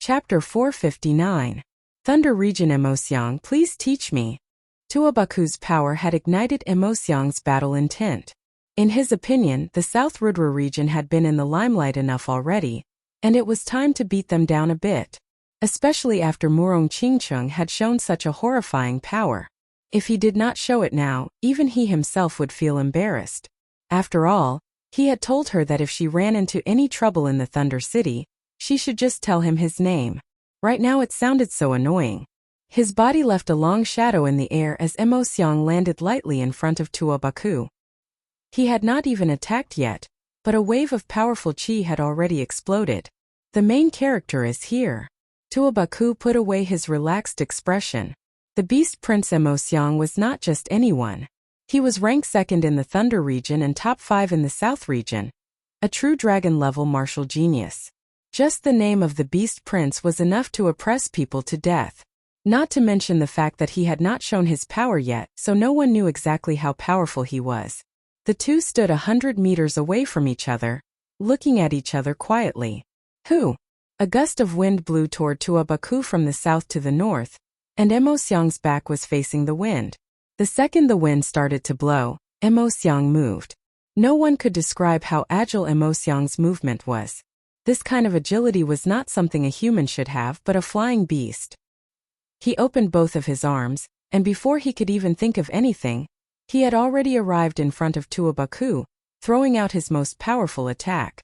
Chapter 459. Thunder Region Emosyang, please teach me. Tuobaku's power had ignited Emosyang's battle intent. In his opinion, the South Rudra region had been in the limelight enough already, and it was time to beat them down a bit. Especially after Murong Qingcheng had shown such a horrifying power. If he did not show it now, even he himself would feel embarrassed. After all, he had told her that if she ran into any trouble in the Thunder City, she should just tell him his name. Right now it sounded so annoying. His body left a long shadow in the air as Emosyang landed lightly in front of Tuobaku. He had not even attacked yet, but a wave of powerful qi had already exploded. The main character is here. Tuobaku put away his relaxed expression. The Beast Prince Emosyang was not just anyone. He was ranked second in the Thunder region and top 5 in the South region. A true dragon-level martial genius. Just the name of the Beast Prince was enough to oppress people to death. Not to mention the fact that he had not shown his power yet, so no one knew exactly how powerful he was. The two stood 100 meters away from each other, looking at each other quietly. Who? A gust of wind blew toward Tuobaku from the south to the north, and Emosyang's back was facing the wind. The second the wind started to blow, Emosyang moved. No one could describe how agile Emosyang's movement was. This kind of agility was not something a human should have but a flying beast. He opened both of his arms, and before he could even think of anything, he had already arrived in front of Tuobaku, throwing out his most powerful attack.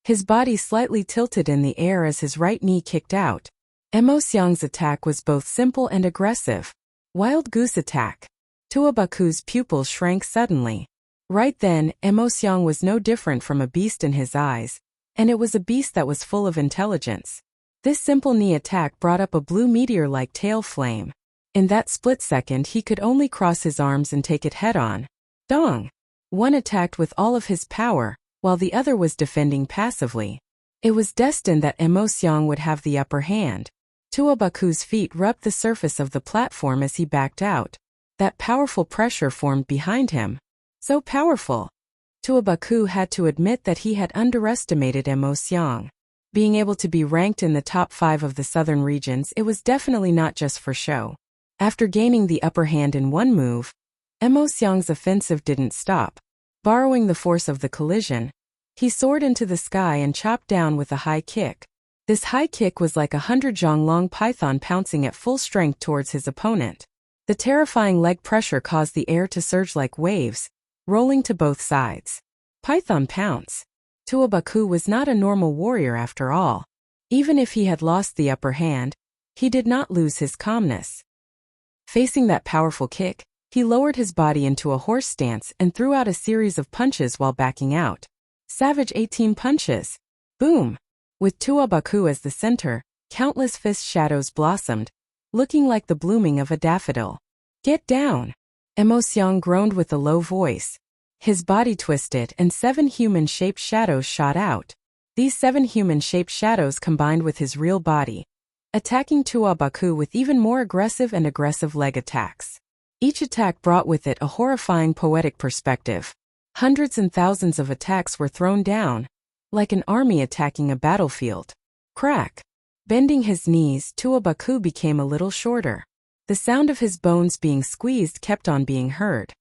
His body slightly tilted in the air as his right knee kicked out. Emosyang's attack was both simple and aggressive. Wild goose attack. Tuobaku's pupils shrank suddenly. Right then, Emosyang was no different from a beast in his eyes, and it was a beast that was full of intelligence. This simple knee attack brought up a blue meteor-like tail flame. In that split second he could only cross his arms and take it head-on. Dong! One attacked with all of his power, while the other was defending passively. It was destined that Emosyang would have the upper hand. Tuobaku's feet rubbed the surface of the platform as he backed out. That powerful pressure formed behind him. So powerful! Tuobaku had to admit that he had underestimated Emosyang. Being able to be ranked in the top 5 of the southern regions, it was definitely not just for show. After gaining the upper hand in one move, Emosyang's offensive didn't stop. Borrowing the force of the collision, he soared into the sky and chopped down with a high kick. This high kick was like a 100-jong-long python pouncing at full strength towards his opponent. The terrifying leg pressure caused the air to surge like waves, rolling to both sides. Python pounce. Tuobaku was not a normal warrior after all. Even if he had lost the upper hand, he did not lose his calmness. Facing that powerful kick, he lowered his body into a horse stance and threw out a series of punches while backing out. Savage 18 punches. Boom! With Tuobaku as the center, countless fist shadows blossomed, looking like the blooming of a daffodil. Get down! Emosyang groaned with a low voice. His body twisted and 7 human-shaped shadows shot out. These 7 human-shaped shadows combined with his real body, attacking Tuobaku with even more aggressive leg attacks. Each attack brought with it a horrifying poetic perspective. Hundreds and thousands of attacks were thrown down, like an army attacking a battlefield. Crack! Bending his knees, Tuobaku became a little shorter. The sound of his bones being squeezed kept on being heard.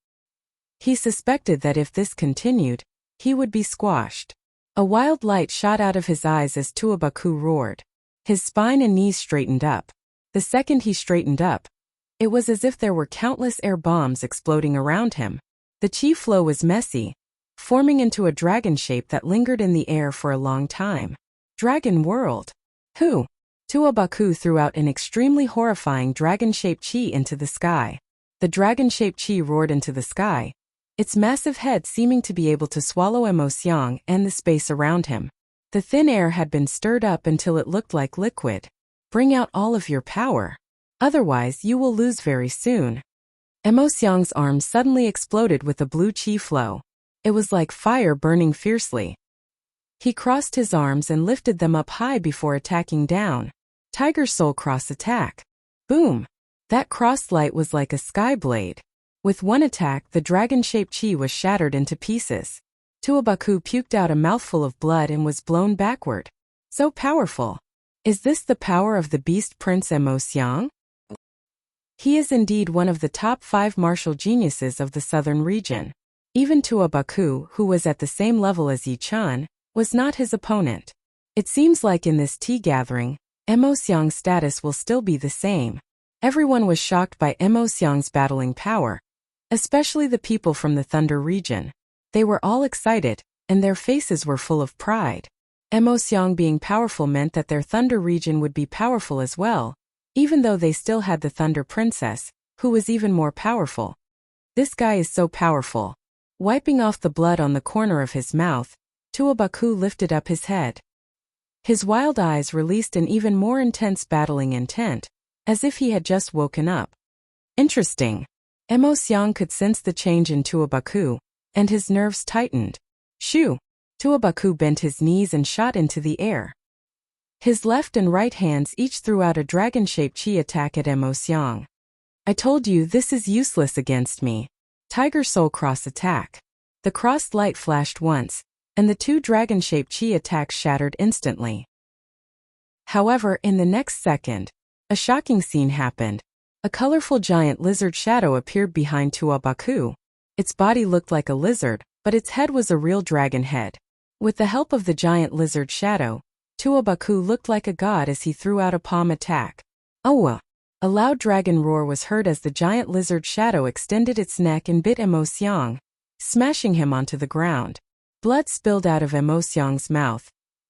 He suspected that if this continued, he would be squashed. A wild light shot out of his eyes as Tuobaku roared. His spine and knees straightened up. The second he straightened up, it was as if there were countless air bombs exploding around him. The chi flow was messy, forming into a dragon shape that lingered in the air for a long time. Dragon World. Who? Tuobaku threw out an extremely horrifying dragon-shaped chi into the sky. The dragon-shaped chi roared into the sky, its massive head seeming to be able to swallow Emosyang and the space around him. The thin air had been stirred up until it looked like liquid. Bring out all of your power. Otherwise you will lose very soon. Emosyang's arms suddenly exploded with a blue chi flow. It was like fire burning fiercely. He crossed his arms and lifted them up high before attacking down. Tiger Soul Cross attack. Boom! That crossed light was like a sky blade. With one attack, the dragon-shaped chi was shattered into pieces. Tuobaku puked out a mouthful of blood and was blown backward. So powerful. Is this the power of the beast Prince Emosyang? He is indeed one of the top 5 martial geniuses of the southern region. Even Tua Baku, who was at the same level as Yi Chan, was not his opponent. It seems like in this tea gathering, Emosyang's status will still be the same. Everyone was shocked by Emosyang's battling power, especially the people from the Thunder region. They were all excited, and their faces were full of pride. Emosyang being powerful meant that their Thunder region would be powerful as well, even though they still had the Thunder Princess, who was even more powerful. This guy is so powerful. Wiping off the blood on the corner of his mouth, Tua Baku lifted up his head. His wild eyes released an even more intense battling intent, as if he had just woken up. Interesting. Emosyang could sense the change in Tua Baku, and his nerves tightened. Shoo! Tua Baku bent his knees and shot into the air. His left and right hands each threw out a dragon-shaped chi attack at Emosyang. I told you this is useless against me. Tiger Soul Cross attack. The crossed light flashed once, and the 2 dragon-shaped chi attacks shattered instantly. However, in the next second, a shocking scene happened. A colorful giant lizard shadow appeared behind Tua Baku. Its body looked like a lizard, but its head was a real dragon head. With the help of the giant lizard shadow, Tua Baku looked like a god as he threw out a palm attack. Owa! A loud dragon roar was heard as the giant lizard shadow extended its neck and bit Emosyang, smashing him onto the ground. Blood spilled out of Emosyang's mouth.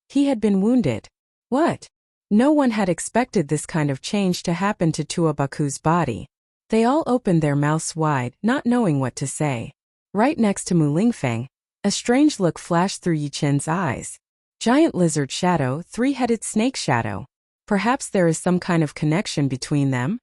He had been wounded. What? No one had expected this kind of change to happen to Tua Baku's body. They all opened their mouths wide, not knowing what to say. Right next to Mu Lingfeng, a strange look flashed through Yi Chen's eyes. Giant lizard shadow, 3-headed snake shadow. Perhaps there is some kind of connection between them?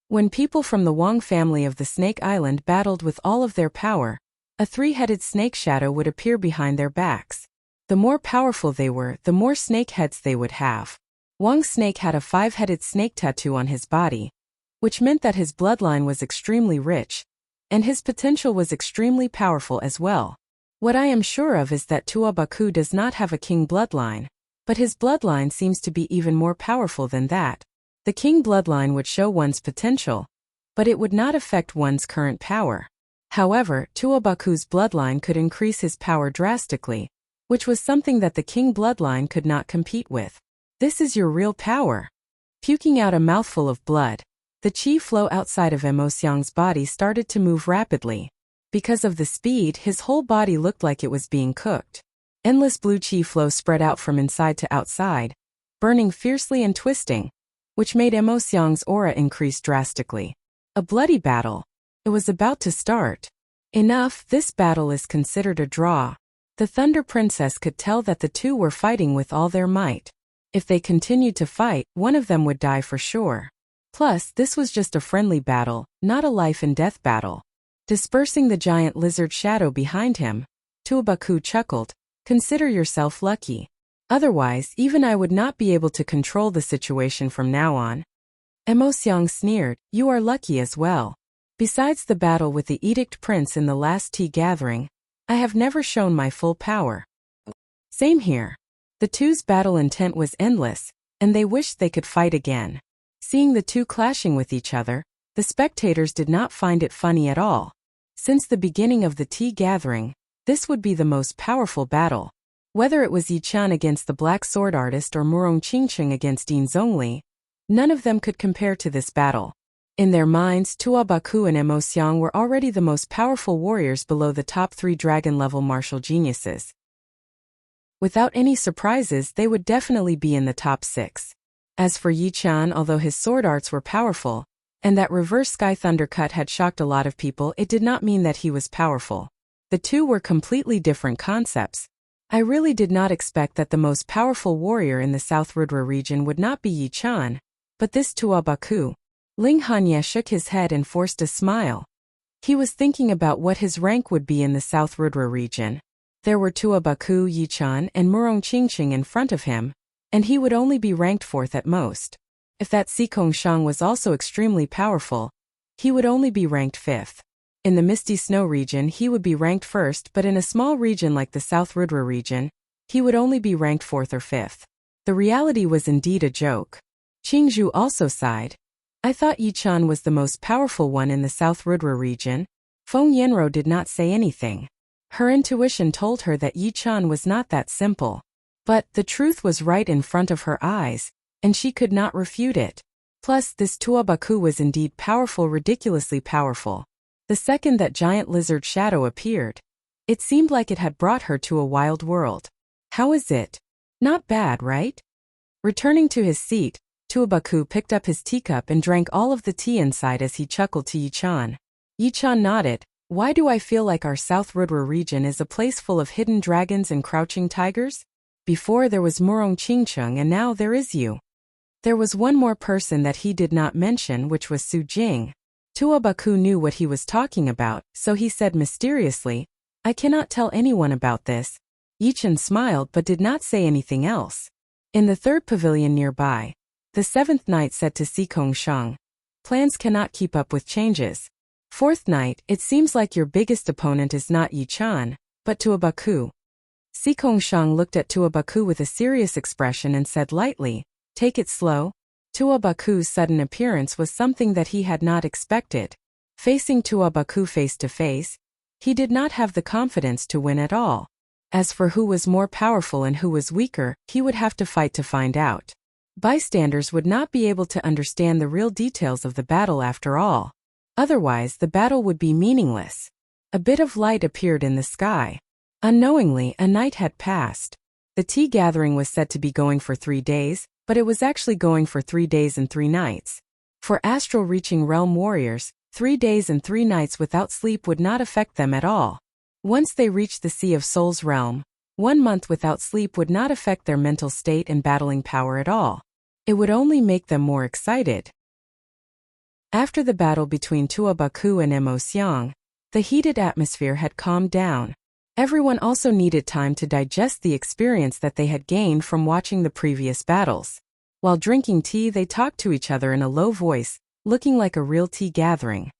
When people from the Wang family of the Snake Island battled with all of their power, a 3-headed snake shadow would appear behind their backs. The more powerful they were, the more snake heads they would have. Wang's snake had a 5-headed snake tattoo on his body, which meant that his bloodline was extremely rich, and his potential was extremely powerful as well. What I am sure of is that Tua Baku does not have a king bloodline, but his bloodline seems to be even more powerful than that. The king bloodline would show one's potential, but it would not affect one's current power. However, Tua Baku's bloodline could increase his power drastically, which was something that the king bloodline could not compete with. This is your real power. Puking out a mouthful of blood, the chi flow outside of Emosyang's body started to move rapidly. Because of the speed, his whole body looked like it was being cooked. Endless blue chi flow spread out from inside to outside, burning fiercely and twisting, which made Emosyang's aura increase drastically. A bloody battle. It was about to start. Enough, this battle is considered a draw. The Thunder Princess could tell that the two were fighting with all their might. If they continued to fight, one of them would die for sure. Plus, this was just a friendly battle, not a life-and-death battle. Dispersing the giant lizard shadow behind him, Tua Baku chuckled. Consider yourself lucky. Otherwise, even I would not be able to control the situation from now on. Emosyang sneered, you are lucky as well. Besides the battle with the Edict Prince in the last tea gathering, I have never shown my full power. Same here. The two's battle intent was endless, and they wished they could fight again. Seeing the two clashing with each other, the spectators did not find it funny at all. Since the beginning of the tea gathering, this would be the most powerful battle. Whether it was Yi Chan against the Black Sword Artist or Murong Qingqing against Din Zhongli, none of them could compare to this battle. In their minds, Tua Baku and Emosyang were already the most powerful warriors below the top 3 dragon-level martial geniuses. Without any surprises, they would definitely be in the top 6. As for Yi Chan, although his sword arts were powerful, and that reverse sky thunder cut had shocked a lot of people, it did not mean that he was powerful. The two were completely different concepts. I really did not expect that the most powerful warrior in the South Rudra region would not be Yi Chan, but this Tua Baku. Ling Hanye shook his head and forced a smile. He was thinking about what his rank would be in the South Rudra region. There were Tua Baku, Yi Chan, and Murong Qingqing in front of him, and he would only be ranked 4th at most. If that Sikong Shang was also extremely powerful, he would only be ranked 5th. In the Misty Snow region, he would be ranked 1st, but in a small region like the South Rudra region, he would only be ranked 4th or 5th. The reality was indeed a joke. Qingzhu also sighed. I thought Yi-chan was the most powerful one in the South Rudra region. Feng Yanro did not say anything. Her intuition told her that Yi-chan was not that simple. But the truth was right in front of her eyes, and she could not refute it. Plus, this Tuobaku was indeed powerful, ridiculously powerful. The second that giant lizard shadow appeared, it seemed like it had brought her to a wild world. How is it? Not bad, right? Returning to his seat, Tuobaku picked up his teacup and drank all of the tea inside as he chuckled to Yi-chan. Yi-chan nodded. Why do I feel like our South Rudra region is a place full of hidden dragons and crouching tigers? Before there was Murong Qingcheng and now there is you. There was one more person that he did not mention, which was Su Jing. Tuobaku knew what he was talking about, so he said mysteriously, I cannot tell anyone about this. Yi-chan smiled but did not say anything else. In the third pavilion nearby, the seventh knight said to Sikong Shang, plans cannot keep up with changes. Fourth knight, it seems like your biggest opponent is not Yi-chan, but Tuobaku. Sikong Shang looked at Tuobaku with a serious expression and said lightly, take it slow. Tuobaku's sudden appearance was something that he had not expected. Facing Tuobaku face to face, he did not have the confidence to win at all. As for who was more powerful and who was weaker, he would have to fight to find out. Bystanders would not be able to understand the real details of the battle after all. Otherwise, the battle would be meaningless. A bit of light appeared in the sky. Unknowingly, a night had passed. The tea gathering was said to be going for 3 days, but it was actually going for 3 days and 3 nights. For astral-reaching realm warriors, 3 days and 3 nights without sleep would not affect them at all. Once they reached the Sea of Souls realm, 1 month without sleep would not affect their mental state and battling power at all. It would only make them more excited. After the battle between Tuobaku and Emosiang, the heated atmosphere had calmed down. Everyone also needed time to digest the experience that they had gained from watching the previous battles. While drinking tea, they talked to each other in a low voice, looking like a real tea gathering.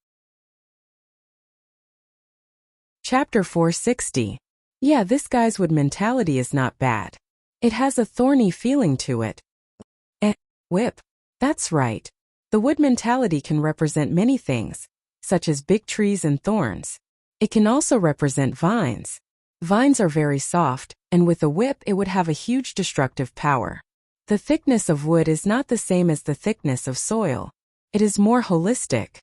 Chapter 460. Yeah, this guy's wood mentality is not bad. It has a thorny feeling to it. Whip. That's right. The wood mentality can represent many things, such as big trees and thorns. It can also represent vines. Vines are very soft, and with a whip it would have a huge destructive power. The thickness of wood is not the same as the thickness of soil. It is more holistic.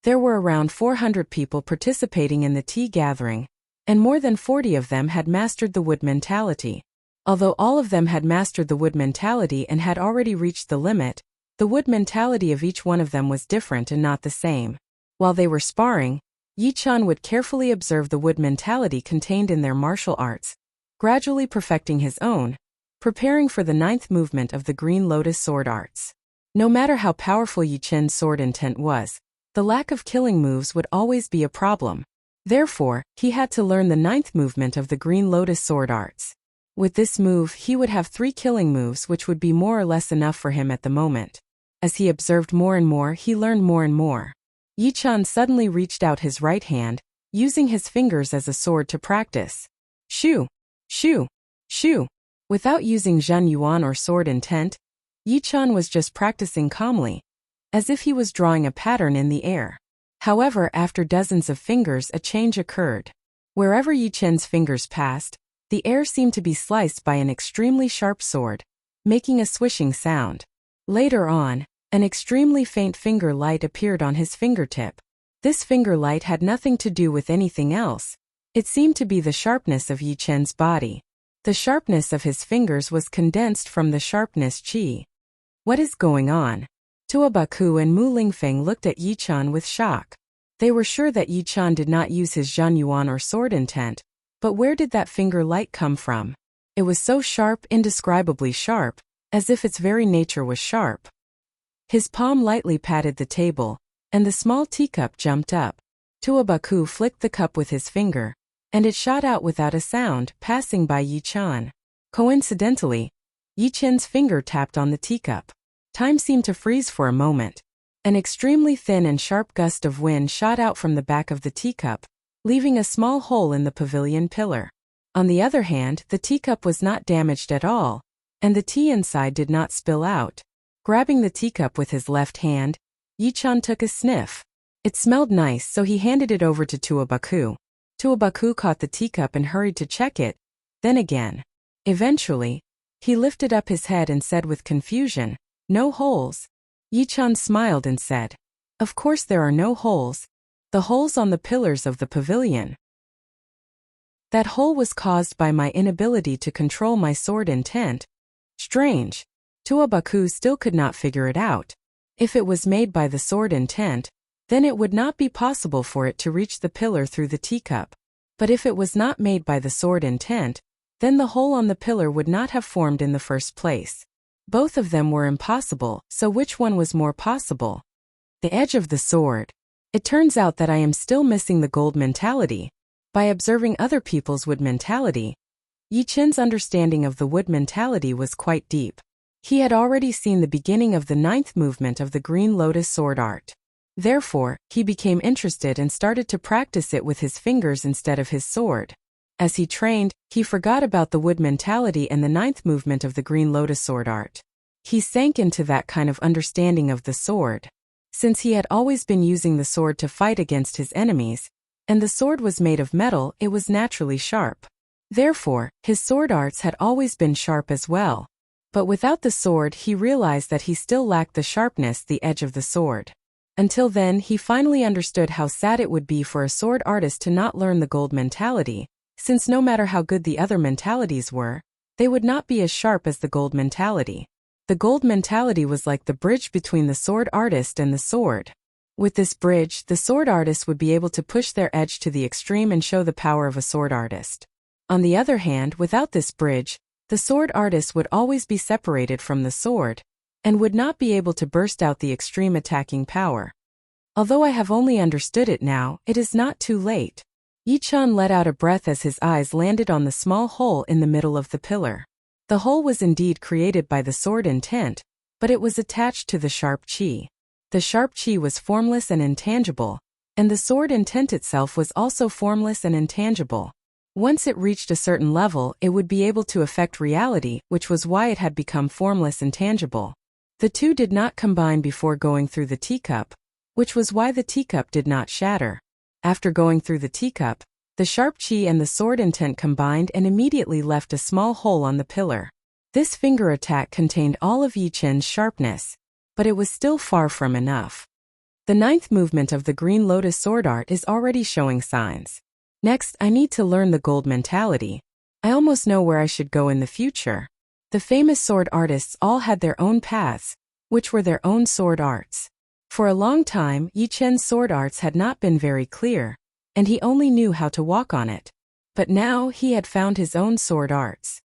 There were around 400 people participating in the tea gathering, and more than 40 of them had mastered the wood mentality. Although all of them had mastered the wood mentality and had already reached the limit, the wood mentality of each one of them was different and not the same. While they were sparring, Yi-chan would carefully observe the wood mentality contained in their martial arts, gradually perfecting his own, preparing for the 9th movement of the Green Lotus sword arts. No matter how powerful Yi-chan's sword intent was, the lack of killing moves would always be a problem. Therefore, he had to learn the 9th movement of the Green Lotus sword arts. With this move, he would have 3 killing moves, which would be more or less enough for him at the moment. As he observed more and more, he learned more and more. Yi-chan suddenly reached out his right hand, using his fingers as a sword to practice. Shoo! Shoo! Shoo! Without using Zhen Yuan or sword intent, Yi-chan was just practicing calmly, as if he was drawing a pattern in the air. However, after dozens of fingers, a change occurred. Wherever Yi-chan's fingers passed, the air seemed to be sliced by an extremely sharp sword, making a swishing sound. Later on, an extremely faint finger light appeared on his fingertip. This finger light had nothing to do with anything else. It seemed to be the sharpness of Yi-chen's body. The sharpness of his fingers was condensed from the sharpness qi. What is going on? Tuobaku and Mu Lingfeng looked at Yi-chan with shock. They were sure that Yi-chan did not use his Zhen Yuan or sword intent, but where did that finger light come from? It was so sharp, indescribably sharp, as if its very nature was sharp. His palm lightly patted the table, and the small teacup jumped up. Tuobaku flicked the cup with his finger, and it shot out without a sound, passing by Yi-chan. Coincidentally, Yi-chan's finger tapped on the teacup. Time seemed to freeze for a moment. An extremely thin and sharp gust of wind shot out from the back of the teacup, leaving a small hole in the pavilion pillar. On the other hand, the teacup was not damaged at all. and the tea inside did not spill out. Grabbing the teacup with his left hand, Yi-chan took a sniff. It smelled nice, so he handed it over to Tuobaku. Tuobaku caught the teacup and hurried to check it, then again. Eventually, he lifted up his head and said with confusion, "No holes." Yi-chan smiled and said, "Of course there are no holes. The holes on the pillars of the pavilion. That hole was caused by my inability to control my sword intent." Strange. Tuobaku still could not figure it out. If it was made by the sword intent, then it would not be possible for it to reach the pillar through the teacup. But if it was not made by the sword intent, then the hole on the pillar would not have formed in the first place. Both of them were impossible, so which one was more possible? The edge of the sword. It turns out that I am still missing the gold mentality. By observing other people's wood mentality, Yi-chan's understanding of the wood mentality was quite deep. He had already seen the beginning of the 9th movement of the Green Lotus sword art. Therefore, he became interested and started to practice it with his fingers instead of his sword. As he trained, he forgot about the wood mentality and the 9th movement of the Green Lotus sword art. He sank into that kind of understanding of the sword. Since he had always been using the sword to fight against his enemies, and the sword was made of metal, it was naturally sharp. Therefore, his sword arts had always been sharp as well. But without the sword, he realized that he still lacked the sharpness, the edge of the sword. Until then, he finally understood how sad it would be for a sword artist to not learn the gold mentality, since no matter how good the other mentalities were, they would not be as sharp as the gold mentality. The gold mentality was like the bridge between the sword artist and the sword. With this bridge, the sword artist would be able to push their edge to the extreme and show the power of a sword artist. On the other hand, without this bridge, the sword artist would always be separated from the sword, and would not be able to burst out the extreme attacking power. Although I have only understood it now, it is not too late. Yi-chan let out a breath as his eyes landed on the small hole in the middle of the pillar. The hole was indeed created by the sword intent, but it was attached to the sharp chi. The sharp chi was formless and intangible, and the sword intent itself was also formless and intangible. Once it reached a certain level, it would be able to affect reality, which was why it had become formless and tangible. The two did not combine before going through the teacup, which was why the teacup did not shatter. After going through the teacup, the sharp chi and the sword intent combined and immediately left a small hole on the pillar. This finger attack contained all of Yi-chan's sharpness, but it was still far from enough. The 9th movement of the Green Lotus sword art is already showing signs. Next, I need to learn the gold mentality. I almost know where I should go in the future. The famous sword artists all had their own paths, which were their own sword arts. For a long time, Yi-chan's sword arts had not been very clear, and he only knew how to walk on it. But now he had found his own sword arts.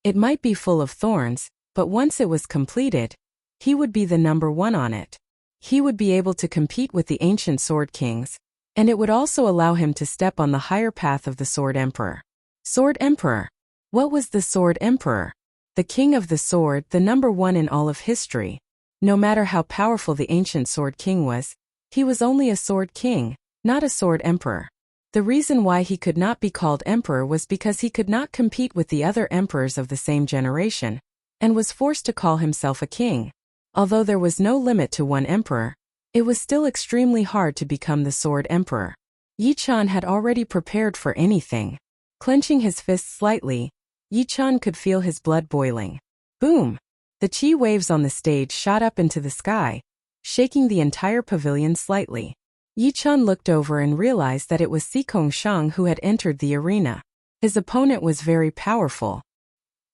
It might be full of thorns, but once it was completed, he would be the number one on it. He would be able to compete with the ancient sword kings, and it would also allow him to step on the higher path of the Sword Emperor. Sword Emperor. What was the Sword Emperor? The king of the sword, the number one in all of history. No matter how powerful the ancient sword king was, he was only a sword king, not a sword emperor. The reason why he could not be called emperor was because he could not compete with the other emperors of the same generation, and was forced to call himself a king. Although there was no limit to one emperor, it was still extremely hard to become the sword emperor. Yi-chan had already prepared for anything. Clenching his fists slightly, Yi-chan could feel his blood boiling. Boom! The chi waves on the stage shot up into the sky, shaking the entire pavilion slightly. Yi-chan looked over and realized that it was Sikong-shang who had entered the arena. His opponent was very powerful.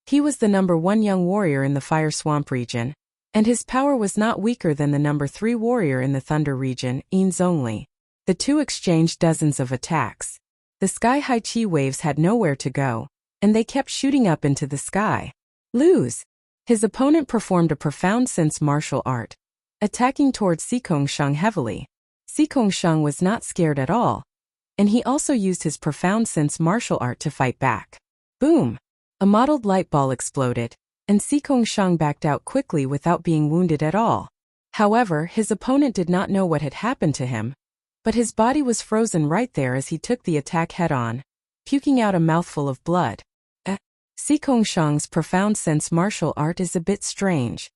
He was the number one young warrior in the Fire Swamp region, and his power was not weaker than the number 3 warrior in the Thunder region, Yin Zhongli. The two exchanged dozens of attacks. The sky-high chi waves had nowhere to go, and they kept shooting up into the sky. Lose! His opponent performed a profound sense martial art, attacking towards Sikong-shang heavily. Sikong-shang was not scared at all, and he also used his profound sense martial art to fight back. Boom! A mottled light ball exploded, and Sikong-shang backed out quickly without being wounded at all. However, his opponent did not know what had happened to him, but his body was frozen right there as he took the attack head-on, puking out a mouthful of blood. Sikongshan's profound sense martial art is a bit strange.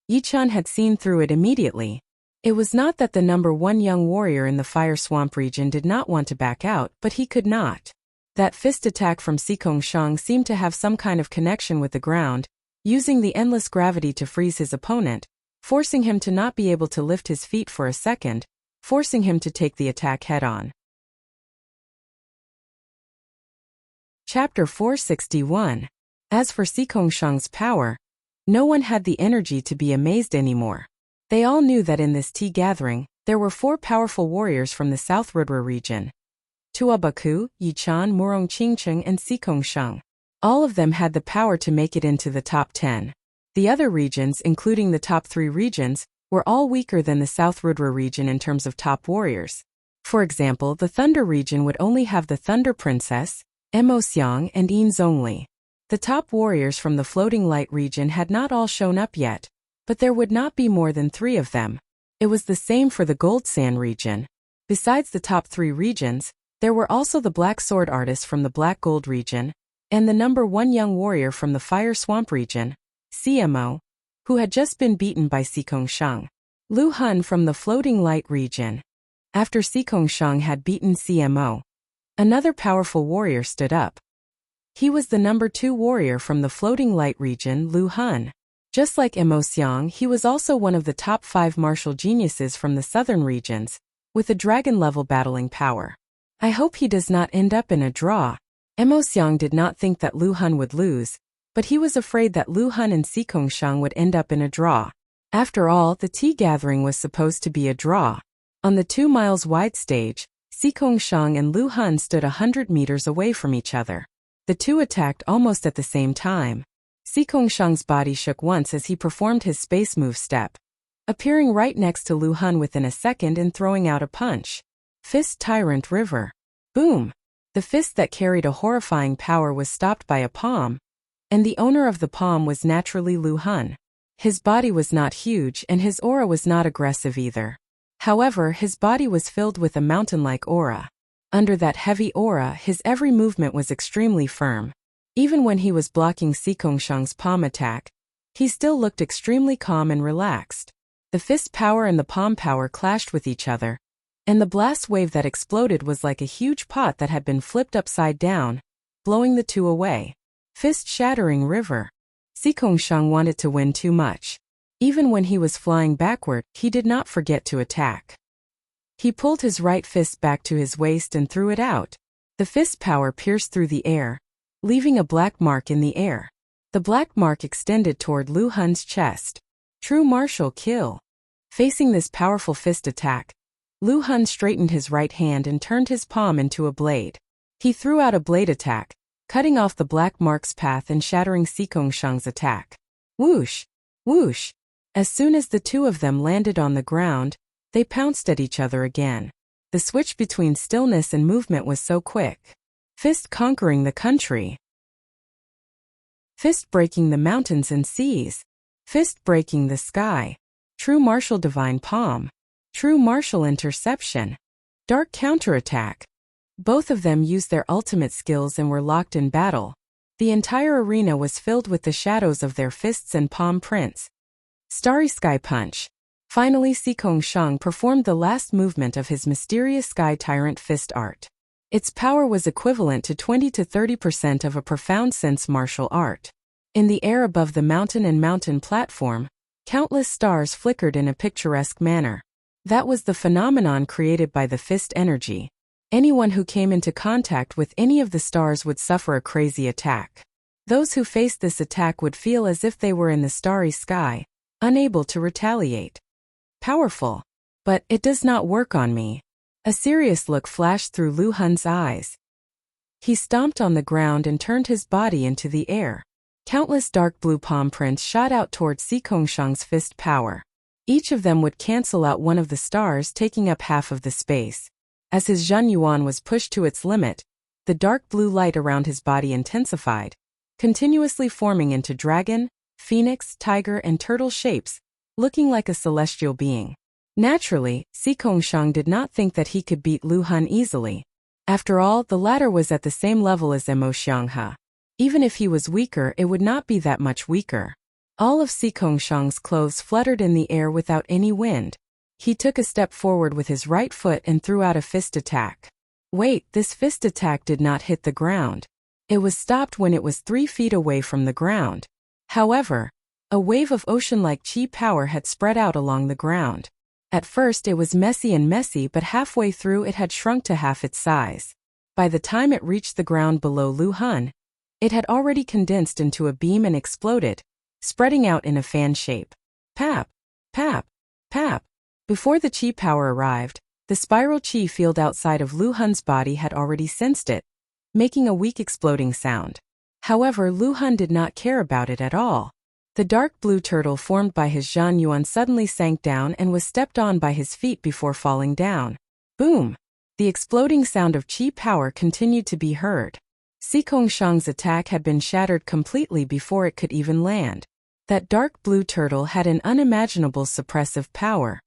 Yichun had seen through it immediately. It was not that the number one young warrior in the Fire Swamp region did not want to back out, but he could not. That fist attack from Sikongshan seemed to have some kind of connection with the ground, using the endless gravity to freeze his opponent, forcing him to not be able to lift his feet for a second, forcing him to take the attack head-on. Chapter 461. As for Sikongshan's power, no one had the energy to be amazed anymore. They all knew that in this tea gathering, there were 4 powerful warriors from the South Rudra region. Tuabaku, Yichun, Murong Qingcheng, and Sikongshan. All of them had the power to make it into the top 10. The other regions, including the top 3 regions, were all weaker than the South Rudra region in terms of top warriors. For example, the Thunder region would only have the Thunder Princess, Emosiang, and Yin Zhongli. The top warriors from the Floating Light region had not all shown up yet, but there would not be more than 3 of them. It was the same for the Gold Sand region. Besides the top 3 regions, there were also the Black Sword artists from the Black Gold region, and the number 1 young warrior from the Fire Swamp region, CMO, who had just been beaten by Sikongshan. Lu Hun from the Floating Light region. After Sikongshan had beaten CMO, another powerful warrior stood up. He was the number 2 warrior from the Floating Light region, Lu Hun. Just like Emosiang, he was also one of the top 5 martial geniuses from the southern regions, with a dragon-level battling power. I hope he does not end up in a draw. Emosiang did not think that Lu Hun would lose, but he was afraid that Lu Hun and Sikongshan would end up in a draw. After all, the tea gathering was supposed to be a draw. On the 2 miles wide stage, Sikongshan and Lu Hun stood 100 meters away from each other. The two attacked almost at the same time. Sikongshan's body shook once as he performed his space move step, appearing right next to Lu Hun within a second and throwing out a punch. Fist Tyrant River. Boom! The fist that carried a horrifying power was stopped by a palm, and the owner of the palm was naturally Lu Hun. His body was not huge and his aura was not aggressive either. However, his body was filled with a mountain-like aura. Under that heavy aura, his every movement was extremely firm. Even when he was blocking Sikongshan's palm attack, he still looked extremely calm and relaxed. The fist power and the palm power clashed with each other, and the blast wave that exploded was like a huge pot that had been flipped upside down, blowing the two away. Fist-shattering river. Sikongshan wanted to win too much. Even when he was flying backward, he did not forget to attack. He pulled his right fist back to his waist and threw it out. The fist power pierced through the air, leaving a black mark in the air. The black mark extended toward Lu Hun's chest. True martial kill. Facing this powerful fist attack, Lu Hun straightened his right hand and turned his palm into a blade. He threw out a blade attack, cutting off the black mark's path and shattering Sikongshan's attack. Whoosh! Whoosh! As soon as the two of them landed on the ground, they pounced at each other again. The switch between stillness and movement was so quick. Fist conquering the country. Fist breaking the mountains and seas. Fist breaking the sky. True martial divine palm. True martial interception. Dark counterattack. Both of them used their ultimate skills and were locked in battle. The entire arena was filled with the shadows of their fists and palm prints. Starry Sky Punch. Finally, Sikongshan performed the last movement of his mysterious Sky Tyrant fist art. Its power was equivalent to 20 to 30% of a profound sense martial art. In the air above the mountain and mountain platform, countless stars flickered in a picturesque manner. That was the phenomenon created by the fist energy. Anyone who came into contact with any of the stars would suffer a crazy attack. Those who faced this attack would feel as if they were in the starry sky, unable to retaliate. Powerful. But it does not work on me. A serious look flashed through Lu Hun's eyes. He stomped on the ground and turned his body into the air. Countless dark blue palm prints shot out toward Sikongshan's fist power. Each of them would cancel out one of the stars, taking up half of the space. As his Zhen Yuan was pushed to its limit, the dark blue light around his body intensified, continuously forming into dragon, phoenix, tiger, and turtle shapes, looking like a celestial being. Naturally, Sikongshan did not think that he could beat Lu Hun easily. After all, the latter was at the same level as Emosiang. Even if he was weaker, it would not be that much weaker. All of Sikongshan's clothes fluttered in the air without any wind. He took a step forward with his right foot and threw out a fist attack. Wait, this fist attack did not hit the ground. It was stopped when it was 3 feet away from the ground. However, a wave of ocean-like chi power had spread out along the ground. At first it was messy, but halfway through it had shrunk to half its size. By the time it reached the ground below Lu Hun, it had already condensed into a beam and exploded, spreading out in a fan shape. Pap! Pap! Pap! Before the chi power arrived, the spiral chi field outside of Lu Hun's body had already sensed it, making a weak exploding sound. However, Lu Hun did not care about it at all. The dark blue turtle formed by his Zhan Yuan suddenly sank down and was stepped on by his feet before falling down. Boom! The exploding sound of chi power continued to be heard. Sikongshan's attack had been shattered completely before it could even land. That dark blue turtle had an unimaginable suppressive power.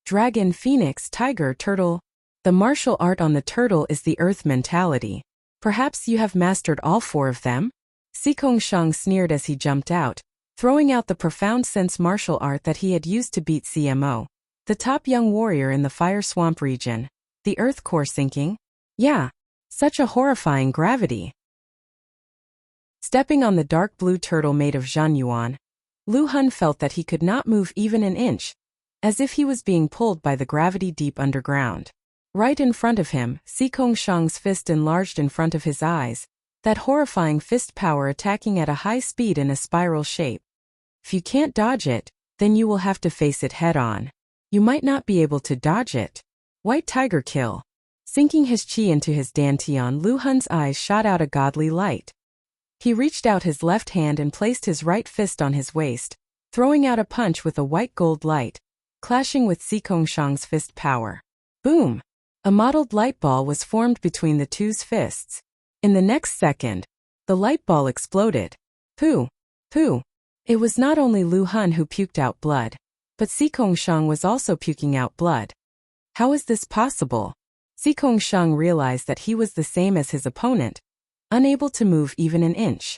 Dragon, phoenix, tiger, turtle. The martial art on the turtle is the earth mentality. Perhaps you have mastered all 4 of them? Sikongshan sneered as he jumped out, throwing out the profound sense martial art that he had used to beat CMO, the top young warrior in the fire swamp region. The earth core sinking? Yeah. Such a horrifying gravity. Stepping on the dark blue turtle made of Zhan Yuan, Lu Hun felt that he could not move even an inch, as if he was being pulled by the gravity deep underground. Right in front of him, Sikongshan's fist enlarged in front of his eyes, that horrifying fist power attacking at a high speed in a spiral shape. If you can't dodge it, then you will have to face it head on. You might not be able to dodge it. White tiger kill. Sinking his chi into his dantian, Lu Hun's eyes shot out a godly light. He reached out his left hand and placed his right fist on his waist, throwing out a punch with a white gold light, clashing with Sikongshan's fist power. Boom! A mottled light ball was formed between the two's fists. In the next second, the light ball exploded. Pooh! Pooh! It was not only Lu Hun who puked out blood, but Sikongshan was also puking out blood. How is this possible? Sikongshan realized that he was the same as his opponent, unable to move even an inch.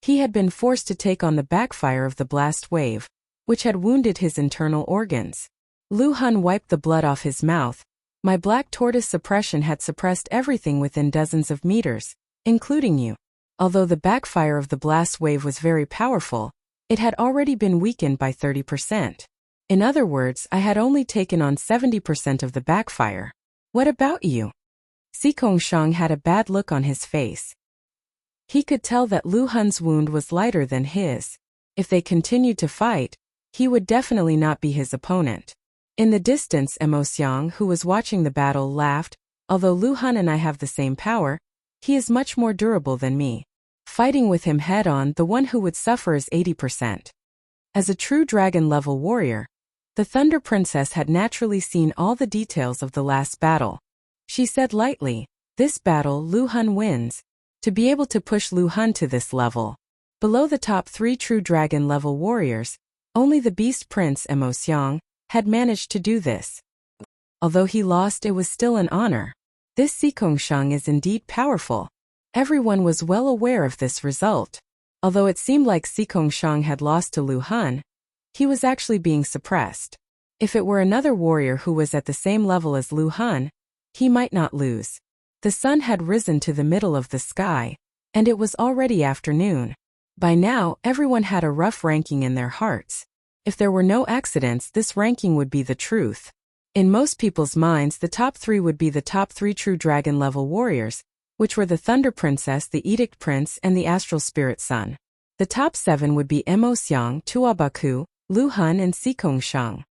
He had been forced to take on the backfire of the blast wave, which had wounded his internal organs. Lu Hun wiped the blood off his mouth. My black tortoise suppression had suppressed everything within dozens of meters, including you. Although the backfire of the blast wave was very powerful, it had already been weakened by 30%. In other words, I had only taken on 70% of the backfire. What about you? Sikongshan had a bad look on his face. He could tell that Lu Hun's wound was lighter than his. If they continued to fight, he would definitely not be his opponent. In the distance, Emosiang, who was watching the battle, laughed. Although Lu Hun and I have the same power, he is much more durable than me. Fighting with him head-on, the one who would suffer is 80%. As a true dragon-level warrior, the Thunder Princess had naturally seen all the details of the last battle. She said lightly, "This battle, Lu Hun wins." To be able to push Lu Hun to this level, below the top 3 true dragon-level warriors, only the Beast Prince Emosiang had managed to do this. Although he lost, it was still an honor. This Sikongshan is indeed powerful. Everyone was well aware of this result. Although it seemed like Sikongshan had lost to Lu Hun, he was actually being suppressed. If it were another warrior who was at the same level as Lu Hun, he might not lose. The sun had risen to the middle of the sky, and it was already afternoon. By now, everyone had a rough ranking in their hearts. If there were no accidents, this ranking would be the truth. In most people's minds, the top 3 would be the top 3 true dragon-level warriors, which were the Thunder Princess, the Edict Prince, and the Astral Spirit Son. The top 7 would be Emosiang, Tuabaku, Lu Hun, and Sikongshan.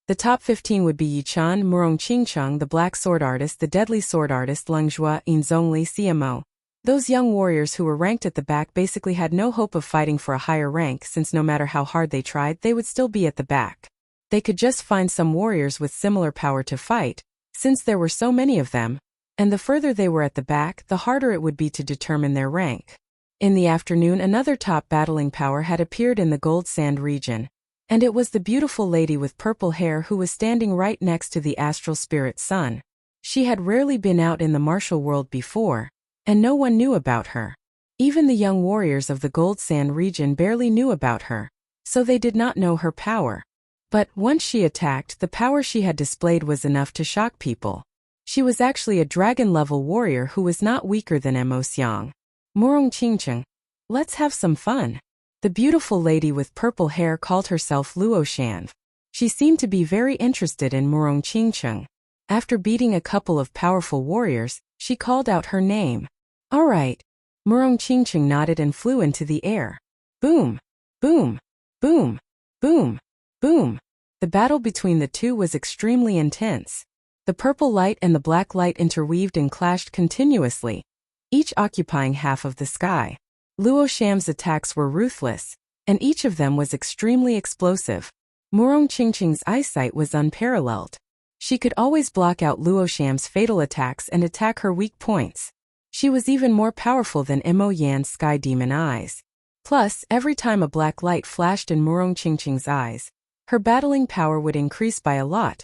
The top 15 would be Yichan, Murong Qingchang, the Black Sword Artist, the Deadly Sword Artist, Lengzhua, Inzongli, CMO. Those young warriors who were ranked at the back basically had no hope of fighting for a higher rank, since no matter how hard they tried, they would still be at the back. They could just find some warriors with similar power to fight, since there were so many of them, and the further they were at the back, the harder it would be to determine their rank. In the afternoon, another top battling power had appeared in the Gold Sand region, and it was the beautiful lady with purple hair who was standing right next to the Astral Spirit Son. She had rarely been out in the martial world before, and no one knew about her. Even the young warriors of the Gold Sand region barely knew about her, so they did not know her power. But once she attacked, the power she had displayed was enough to shock people. She was actually a dragon-level warrior who was not weaker than Emosyang. Murong Qingcheng. Let's have some fun. The beautiful lady with purple hair called herself Luoshan. She seemed to be very interested in Murong Qingcheng. After beating a couple of powerful warriors, she called out her name. All right. Murong Qingcheng nodded and flew into the air. Boom! Boom! Boom! Boom! Boom! The battle between the two was extremely intense. The purple light and the black light interweaved and clashed continuously, each occupying half of the sky. Luoshan's attacks were ruthless, and each of them was extremely explosive. Murong Qingcheng's eyesight was unparalleled. She could always block out Luoshan's fatal attacks and attack her weak points. She was even more powerful than Imo Yan's sky demon eyes. Plus, every time a black light flashed in Murong Qingcheng's eyes, her battling power would increase by a lot,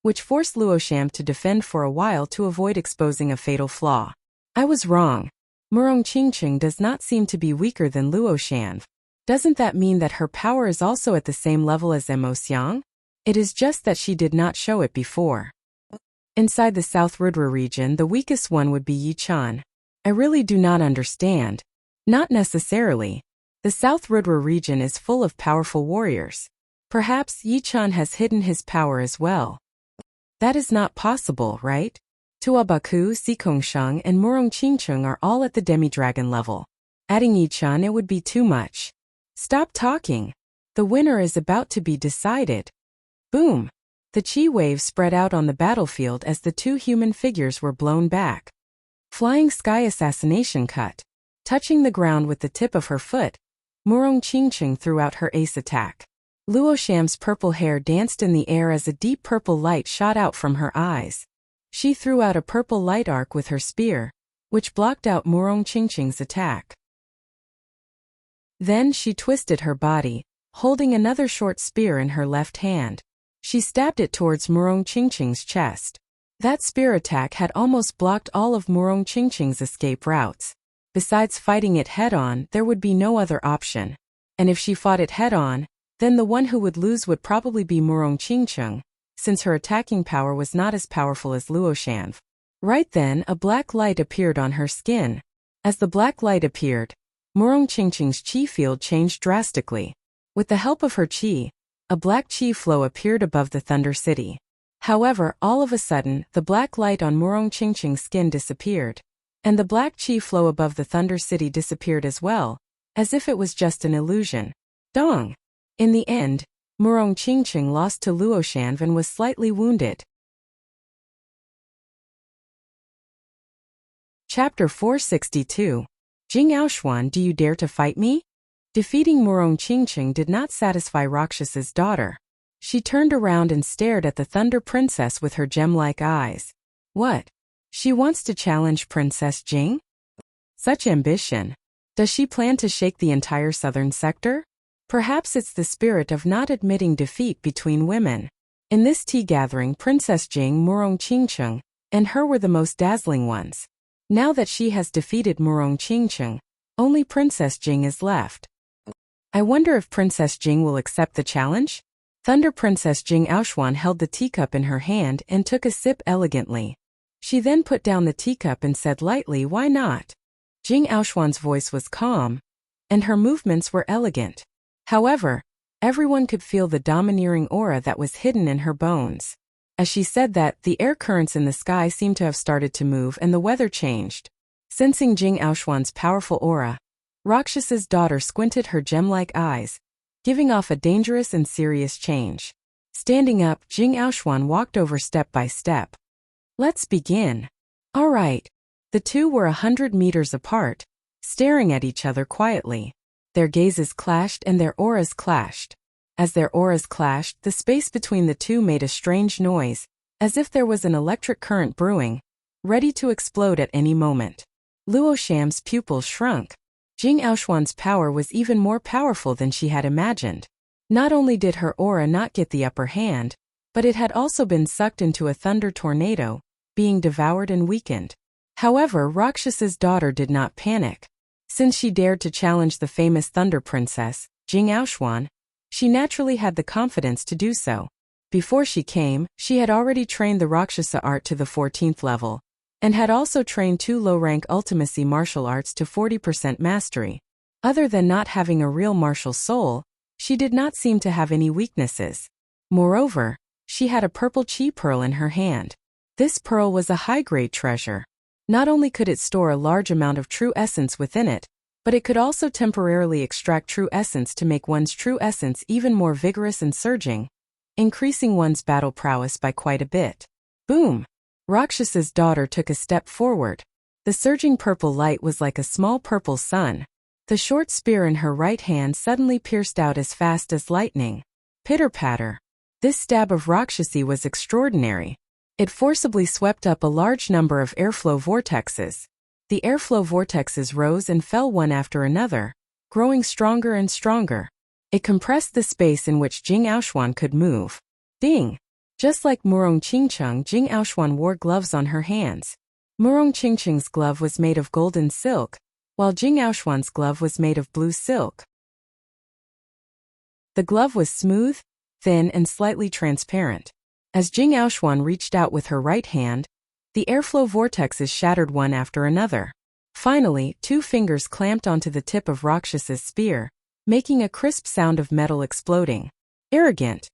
which forced Luoshan to defend for a while to avoid exposing a fatal flaw. I was wrong. Murong Qingcheng does not seem to be weaker than Luoshan. Doesn't that mean that her power is also at the same level as Emosyang? It is just that she did not show it before. Inside the South Rudra region, the weakest one would be Yichan. I really do not understand. Not necessarily. The South Rudra region is full of powerful warriors. Perhaps Yichan has hidden his power as well. That is not possible, right? Tuabaku, Sikongshan, and Murong Qingcheng are all at the demi-dragon level. Adding Yichan, it would be too much. Stop talking. The winner is about to be decided. Boom! The chi waves spread out on the battlefield as the two human figures were blown back. Flying sky assassination cut. Touching the ground with the tip of her foot, Murong Qingcheng threw out her ace attack. Luoshan's purple hair danced in the air as a deep purple light shot out from her eyes. She threw out a purple light arc with her spear, which blocked out Murong Qingcheng's attack. Then she twisted her body, holding another short spear in her left hand. She stabbed it towards Murong Qingcheng's chest. That spear attack had almost blocked all of Murong Qingcheng's escape routes. Besides fighting it head-on, there would be no other option. And if she fought it head-on, then the one who would lose would probably be Murong Qingcheng, since her attacking power was not as powerful as Luoshan. Right then, a black light appeared on her skin. As the black light appeared, Murong Qingcheng's chi field changed drastically. With the help of her chi, a black chi flow appeared above the Thunder City. However, all of a sudden, the black light on Murong Qingcheng's skin disappeared, and the black chi flow above the Thunder City disappeared as well, as if it was just an illusion. Dong! In the end, Murong Qingcheng lost to Luoshan and was slightly wounded. Chapter 462. Jing Aoshuan, do you dare to fight me? Defeating Murong Qingcheng did not satisfy Rakshas's daughter. She turned around and stared at the Thunder Princess with her gem-like eyes. What? She wants to challenge Princess Jing? Such ambition. Does she plan to shake the entire southern sector? Perhaps it's the spirit of not admitting defeat between women. In this tea gathering, Princess Jing, Murong Qingcheng, and her were the most dazzling ones. Now that she has defeated Murong Qingcheng, only Princess Jing is left. I wonder if Princess Jing will accept the challenge? Thunder Princess Jing Aoshuan held the teacup in her hand and took a sip elegantly. She then put down the teacup and said lightly, why not? Jing Aoshuan's voice was calm, and her movements were elegant. However, everyone could feel the domineering aura that was hidden in her bones. As she said that, the air currents in the sky seemed to have started to move and the weather changed. Sensing Jing Aoshuan's powerful aura, Rakshas's daughter squinted her gem-like eyes, giving off a dangerous and serious change. Standing up, Jing Aoshuan walked over step by step. Let's begin. All right. The two were 100 meters apart, staring at each other quietly. Their gazes clashed and their auras clashed. As their auras clashed, the space between the two made a strange noise, as if there was an electric current brewing, ready to explode at any moment. Luoshan's pupils shrunk. Jing Aoshuan's power was even more powerful than she had imagined. Not only did her aura not get the upper hand, but it had also been sucked into a thunder tornado, being devoured and weakened. However, Rakshas's daughter did not panic. Since she dared to challenge the famous Thunder Princess, Jing Aoshuan, she naturally had the confidence to do so. Before she came, she had already trained the Rakshasa art to the 14th level, and had also trained 2 low-rank ultimacy martial arts to 40% mastery. Other than not having a real martial soul, she did not seem to have any weaknesses. Moreover, she had a purple chi pearl in her hand. This pearl was a high-grade treasure. Not only could it store a large amount of true essence within it, but it could also temporarily extract true essence to make one's true essence even more vigorous and surging, increasing one's battle prowess by quite a bit. Boom! Rakshas's daughter took a step forward. The surging purple light was like a small purple sun. The short spear in her right hand suddenly pierced out as fast as lightning. Pitter-patter. This stab of Rakshasi was extraordinary. It forcibly swept up a large number of airflow vortexes. The airflow vortexes rose and fell one after another, growing stronger and stronger. It compressed the space in which Jing Aoshuan could move. Ding! Just like Murong Qingcheng, Jing Aoshuan wore gloves on her hands. Murong Qingcheng's glove was made of golden silk, while Jing Aoshuan's glove was made of blue silk. The glove was smooth, thin and slightly transparent. As Jing Aoshuan reached out with her right hand, the airflow vortexes shattered one after another. Finally, 2 fingers clamped onto the tip of Rakshas's spear, making a crisp sound of metal exploding. Arrogant!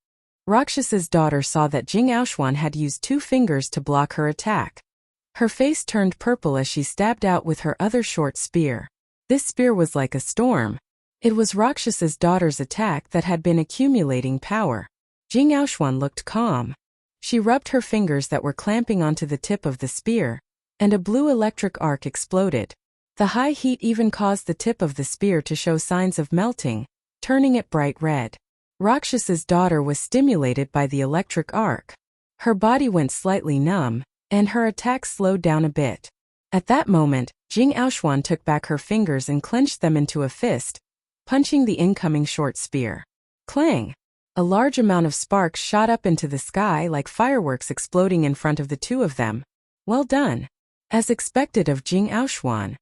Rakshas's daughter saw that Jing Aoshuan had used 2 fingers to block her attack. Her face turned purple as she stabbed out with her other short spear. This spear was like a storm. It was Rakshas's daughter's attack that had been accumulating power. Jing Aoshuan looked calm. She rubbed her fingers that were clamping onto the tip of the spear, and a blue electric arc exploded. The high heat even caused the tip of the spear to show signs of melting, turning it bright red. Rakshas's daughter was stimulated by the electric arc. Her body went slightly numb, and her attack slowed down a bit. At that moment, Jing Aoshuan took back her fingers and clenched them into a fist, punching the incoming short spear. Clang! A large amount of sparks shot up into the sky like fireworks exploding in front of the 2 of them. Well done! As expected of Jing Aoshuan.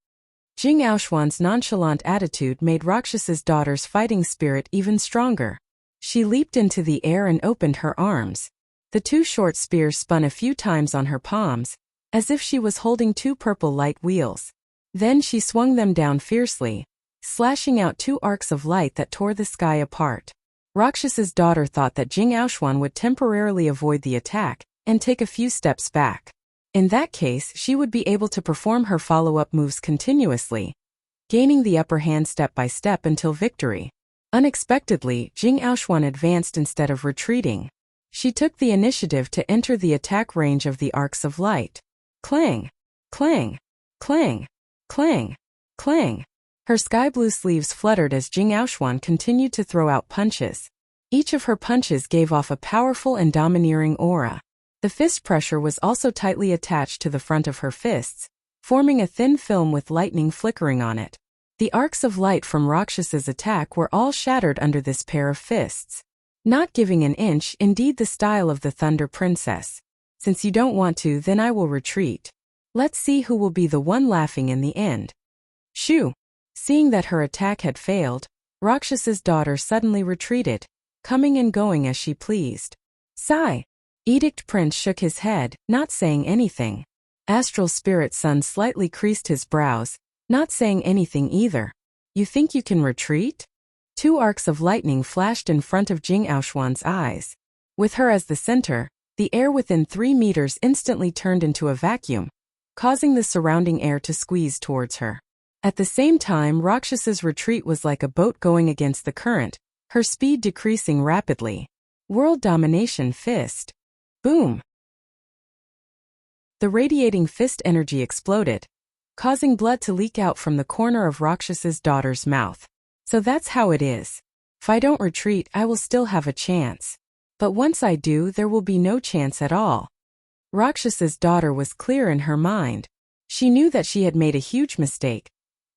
Jing Aoshuan's nonchalant attitude made Rakshas's daughter's fighting spirit even stronger. She leaped into the air and opened her arms. The 2 short spears spun a few times on her palms, as if she was holding 2 purple light wheels. Then she swung them down fiercely, slashing out 2 arcs of light that tore the sky apart. Rakshas's daughter thought that Jing Aoshuan would temporarily avoid the attack and take a few steps back. In that case, she would be able to perform her follow-up moves continuously, gaining the upper hand step by step until victory. Unexpectedly, Jing Aoshuan advanced instead of retreating. She took the initiative to enter the attack range of the arcs of light. Clang! Clang! Clang! Clang! Clang! Her sky-blue sleeves fluttered as Jing Aoshuan continued to throw out punches. Each of her punches gave off a powerful and domineering aura. The fist pressure was also tightly attached to the front of her fists, forming a thin film with lightning flickering on it. The arcs of light from Rakshas's attack were all shattered under this pair of fists. Not giving an inch, indeed the style of the Thunder Princess. Since you don't want to, then I will retreat. Let's see who will be the one laughing in the end. Shoo! Seeing that her attack had failed, Rakshas's daughter suddenly retreated, coming and going as she pleased. Sigh! Edict Prince shook his head, not saying anything. Astral Spirit Son slightly creased his brows, not saying anything either. You think you can retreat? 2 arcs of lightning flashed in front of Jing Aoshuan's eyes. With her as the center, the air within 3 meters instantly turned into a vacuum, causing the surrounding air to squeeze towards her. At the same time, Rakshas's retreat was like a boat going against the current, her speed decreasing rapidly. World Domination Fist. Boom! The radiating fist energy exploded, causing blood to leak out from the corner of Rakshas's daughter's mouth. So that's how it is. If I don't retreat, I will still have a chance. But once I do, there will be no chance at all. Rakshas's daughter was clear in her mind. She knew that she had made a huge mistake.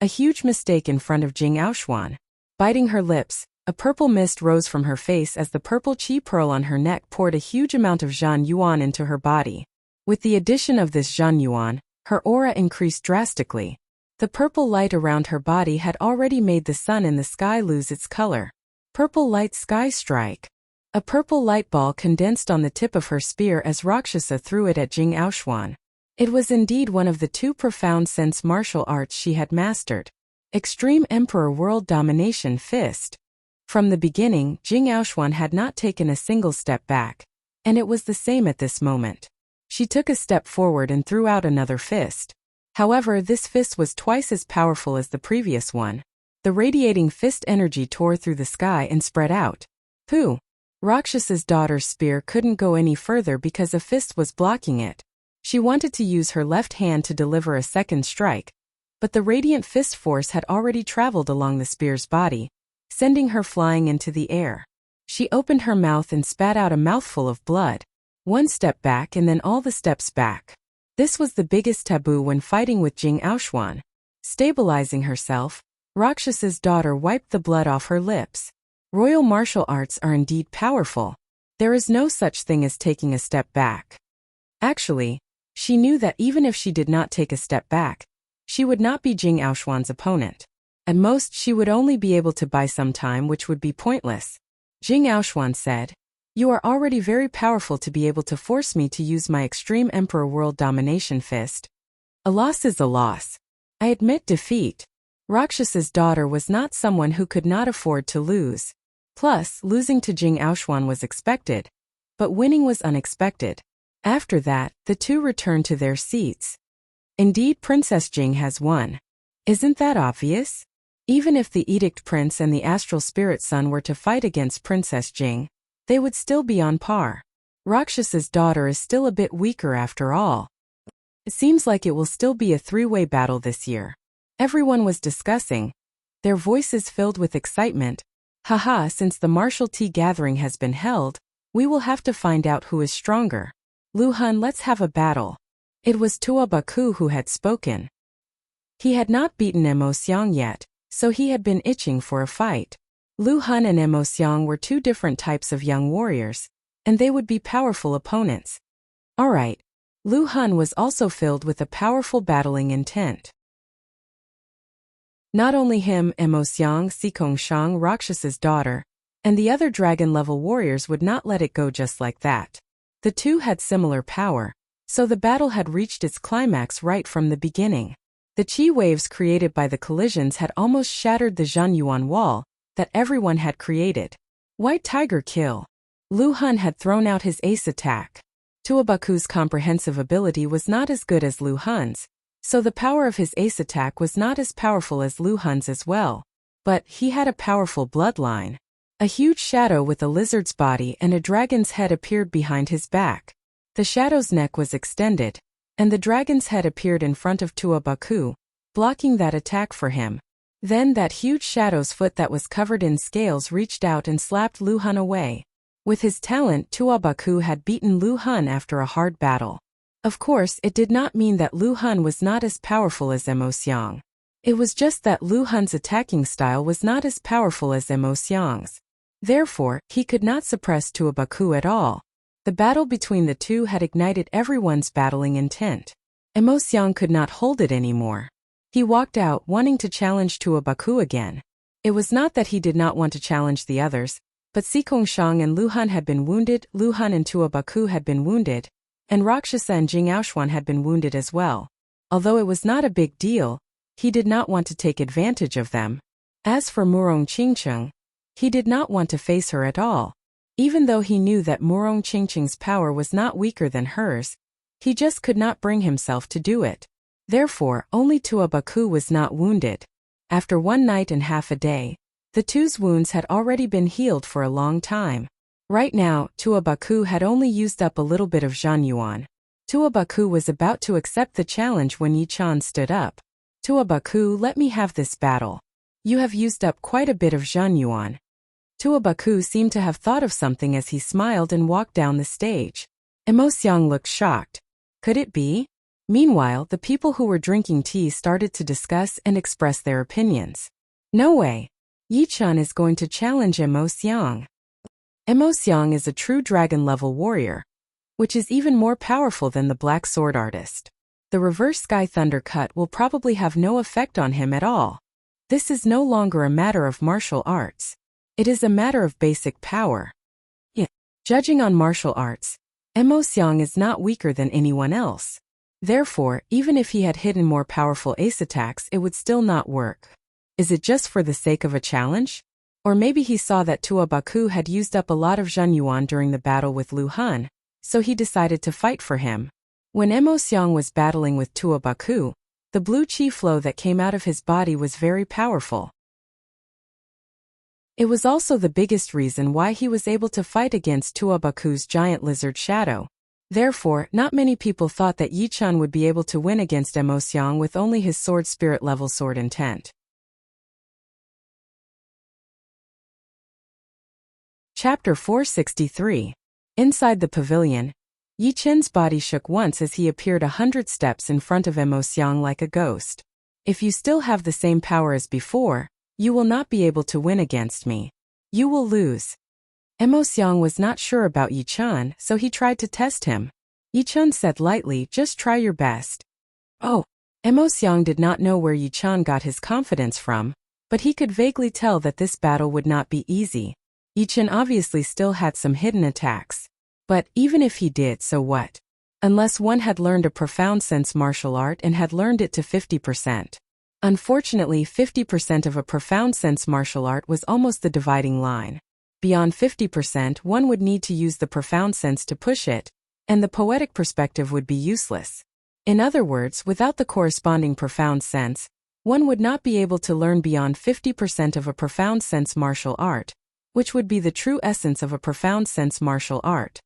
A huge mistake in front of Jing Aoshuan. Biting her lips, a purple mist rose from her face as the purple chi pearl on her neck poured a huge amount of Zhan Yuan into her body. With the addition of this Zhan Yuan, Her aura increased drastically. The purple light around her body had already made the sun in the sky lose its color. Purple light sky strike. A purple light ball condensed on the tip of her spear as Rakshasa threw it at Jing Aoshuan. It was indeed one of the two profound sense martial arts she had mastered. Extreme Emperor World Domination Fist. From the beginning, Jing Aoshuan had not taken a single step back. And it was the same at this moment. She took a step forward and threw out another fist. However, this fist was twice as powerful as the previous one. The radiating fist energy tore through the sky and spread out. Pooh! Rakshasa's daughter's spear couldn't go any further because a fist was blocking it. She wanted to use her left hand to deliver a second strike, but the radiant fist force had already traveled along the spear's body, sending her flying into the air. She opened her mouth and spat out a mouthful of blood. One step back and then all the steps back. This was the biggest taboo when fighting with Jing Aoshuan. Stabilizing herself, Rakshasa's daughter wiped the blood off her lips. Royal martial arts are indeed powerful. There is no such thing as taking a step back. Actually, she knew that even if she did not take a step back, she would not be Jing Aoshuan's opponent. At most, she would only be able to buy some time, which would be pointless. Jing Aoshuan said, "You are already very powerful to be able to force me to use my Extreme Emperor World Domination Fist. A loss is a loss. I admit defeat." Rakshasa's daughter was not someone who could not afford to lose. Plus, losing to Jing Aoshuan was expected, but winning was unexpected. After that, the two returned to their seats. Indeed, Princess Jing has won. Isn't that obvious? Even if the Edict Prince and the Astral Spirit Son were to fight against Princess Jing, they would still be on par. Rakshasa's daughter is still a bit weaker after all. It seems like it will still be a three-way battle this year. Everyone was discussing, their voices filled with excitement. Haha, since the martial tea gathering has been held, we will have to find out who is stronger. Lu Han, let's have a battle. It was Tua Baku who had spoken. He had not beaten Emo Xiang yet, so he had been itching for a fight. Lu Han and Emo Xiang were two different types of young warriors, and they would be powerful opponents. Alright. Lu Han was also filled with a powerful battling intent. Not only him, Emo Xiang, Sikong Shang, Rakshasa's daughter, and the other dragon-level warriors would not let it go just like that. The two had similar power, so the battle had reached its climax right from the beginning. The chi waves created by the collisions had almost shattered the Zhanyuan wall that everyone had created. White Tiger kill. Lu Han had thrown out his ace attack. Tuabaku's comprehensive ability was not as good as Lu Han's, so the power of his ace attack was not as powerful as Lu Han's as well. But he had a powerful bloodline. A huge shadow with a lizard's body and a dragon's head appeared behind his back. The shadow's neck was extended, and the dragon's head appeared in front of Tuabaku, blocking that attack for him. Then that huge shadow's foot that was covered in scales reached out and slapped Lu Han away. With his talent, Tuabaku had beaten Lu Han after a hard battle. Of course, it did not mean that Lu Han was not as powerful as Emo Xiang. It was just that Lu Han's attacking style was not as powerful as Emo Xiang's. Therefore, he could not suppress Tuabaku at all. The battle between the two had ignited everyone's battling intent. Emo Xiang could not hold it anymore. He walked out, wanting to challenge Tuabaku again. It was not that he did not want to challenge the others, but Sikong Shang and Lu Han had been wounded, Lu Han and Tuabaku had been wounded, and Rakshasa and Jing Aoshuan had been wounded as well. Although it was not a big deal, he did not want to take advantage of them. As for Murong Qingcheng, he did not want to face her at all. Even though he knew that Murong Qingcheng's power was not weaker than hers, he just could not bring himself to do it. Therefore, only Tuabaku was not wounded. After 1 night and half a day, the two's wounds had already been healed for a long time. Right now, Tuabaku had only used up a little bit of Zhanyuan. Tuabaku was about to accept the challenge when Yi Chan stood up. Tuabaku, let me have this battle. You have used up quite a bit of Zhanyuan. Tuabaku seemed to have thought of something as he smiled and walked down the stage. Emo Xiang looked shocked. Could it be? Meanwhile, the people who were drinking tea started to discuss and express their opinions. No way. Yi Chan is going to challenge Emo Xiang. Emo Xiang is a true dragon-level warrior, which is even more powerful than the Black Sword artist. the reverse sky thunder cut will probably have no effect on him at all. This is no longer a matter of martial arts. It is a matter of basic power. Yeah. Judging on martial arts, Emosiang is not weaker than anyone else. Therefore, even if he had hidden more powerful ace attacks, it would still not work. Is it just for the sake of a challenge? Or maybe he saw that Tua Baku had used up a lot of Zhenyuan during the battle with Lu Han, so he decided to fight for him. When Emosiang was battling with Tua Baku, the blue chi flow that came out of his body was very powerful. It was also the biggest reason why he was able to fight against Tua Baku's giant lizard shadow. Therefore, not many people thought that Yichun would be able to win against Emosiang with only his sword spirit level sword intent. Chapter 463. Inside the pavilion, Yichun's body shook once as he appeared 100 steps in front of Emosiang like a ghost. If you still have the same power as before, you will not be able to win against me. You will lose. Emosiang was not sure about Yichun, so he tried to test him. Yichun said lightly, "Just try your best." Oh. Emosiang did not know where Yichun got his confidence from, but he could vaguely tell that this battle would not be easy. Yichun obviously still had some hidden attacks. But even if he did, so what? Unless one had learned a profound sense martial art and had learned it to 50%. Unfortunately, 50% of a profound sense martial art was almost the dividing line. Beyond 50%, one would need to use the profound sense to push it, and the poetic perspective would be useless. In other words, without the corresponding profound sense, one would not be able to learn beyond 50% of a profound sense martial art, which would be the true essence of a profound sense martial art.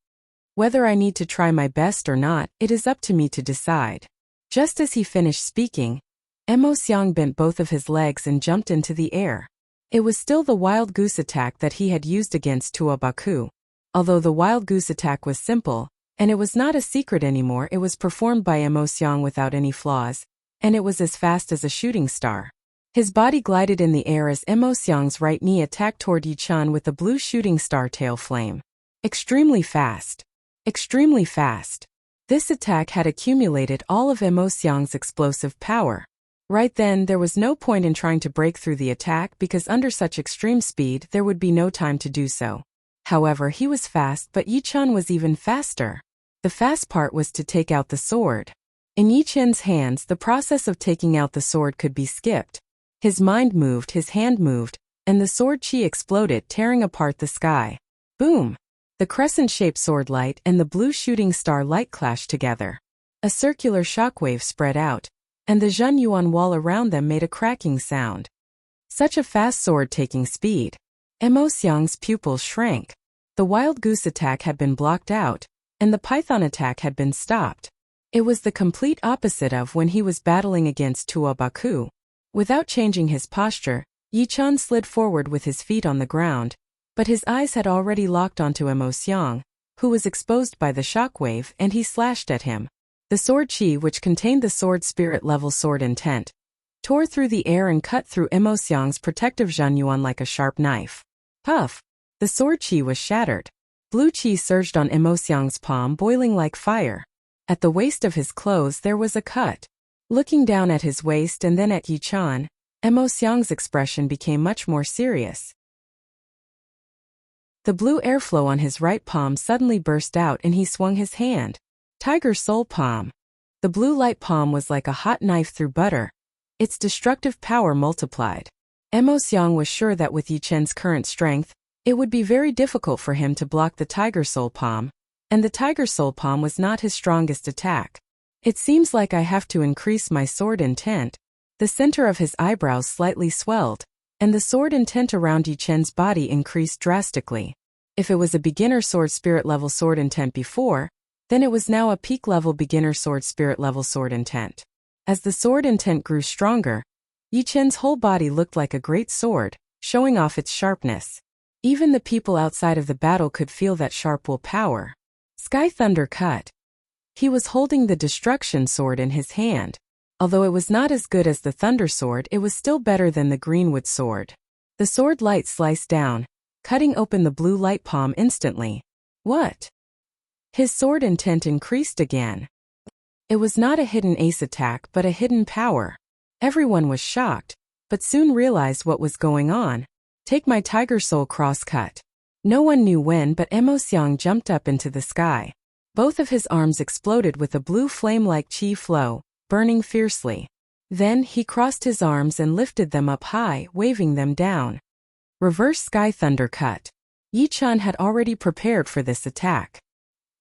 Whether I need to try my best or not, it is up to me to decide. Just as he finished speaking, Emosiang bent both of his legs and jumped into the air. It was still the wild goose attack that he had used against Tua Baku. Although the wild goose attack was simple, and it was not a secret anymore, it was performed by Emosiang without any flaws, and it was as fast as a shooting star. His body glided in the air as Emosiang's right knee attacked toward Yichun with a blue shooting star tail flame. Extremely fast. Extremely fast. This attack had accumulated all of Emosiang's explosive power. Right then, there was no point in trying to break through the attack because under such extreme speed there would be no time to do so. However, he was fast, but Yichun was even faster. The fast part was to take out the sword. In Yichun's hands, the process of taking out the sword could be skipped. His mind moved, his hand moved, and the sword chi exploded, tearing apart the sky. Boom! The crescent-shaped sword light and the blue shooting star light clashed together. A circular shockwave spread out, and the Zhenyuan wall around them made a cracking sound. Such a fast sword-taking speed. Emosiang's pupils shrank. The wild goose attack had been blocked out, and the python attack had been stopped. It was the complete opposite of when he was battling against Tua Baku. Without changing his posture, Yichun slid forward with his feet on the ground, but his eyes had already locked onto Emosiang, who was exposed by the shockwave, and he slashed at him. The sword chi, which contained the sword spirit level sword intent, tore through the air and cut through Emosiang's protective Zhenyuan like a sharp knife. Puff! The sword chi was shattered. Blue chi surged on Emosiang's palm, boiling like fire. At the waist of his clothes there was a cut. Looking down at his waist and then at Yichun, Emosiang's expression became much more serious. The blue airflow on his right palm suddenly burst out and he swung his hand. Tiger Soul Palm. The blue light palm was like a hot knife through butter. Its destructive power multiplied. Emosiang was sure that with Yichun's current strength, it would be very difficult for him to block the Tiger Soul Palm, and the Tiger Soul Palm was not his strongest attack. It seems like I have to increase my sword intent. The center of his eyebrows slightly swelled, and the sword intent around Yichun's body increased drastically. If it was a beginner sword spirit level sword intent before, then it was now a peak level beginner sword spirit level sword intent. As the sword intent grew stronger, Yichun's whole body looked like a great sword, showing off its sharpness. Even the people outside of the battle could feel that sharp will power. Sky Thunder Cut. He was holding the destruction sword in his hand. Although it was not as good as the thunder sword, it was still better than the greenwood sword. The sword light sliced down, cutting open the blue light palm instantly. What? His sword intent increased again. It was not a hidden ace attack but a hidden power. Everyone was shocked, but soon realized what was going on. Take my tiger soul cross-cut. No one knew when, but Emosiang jumped up into the sky. Both of his arms exploded with a blue flame-like chi flow, burning fiercely. Then he crossed his arms and lifted them up high, waving them down. Reverse Sky Thunder Cut. Yi-chan had already prepared for this attack.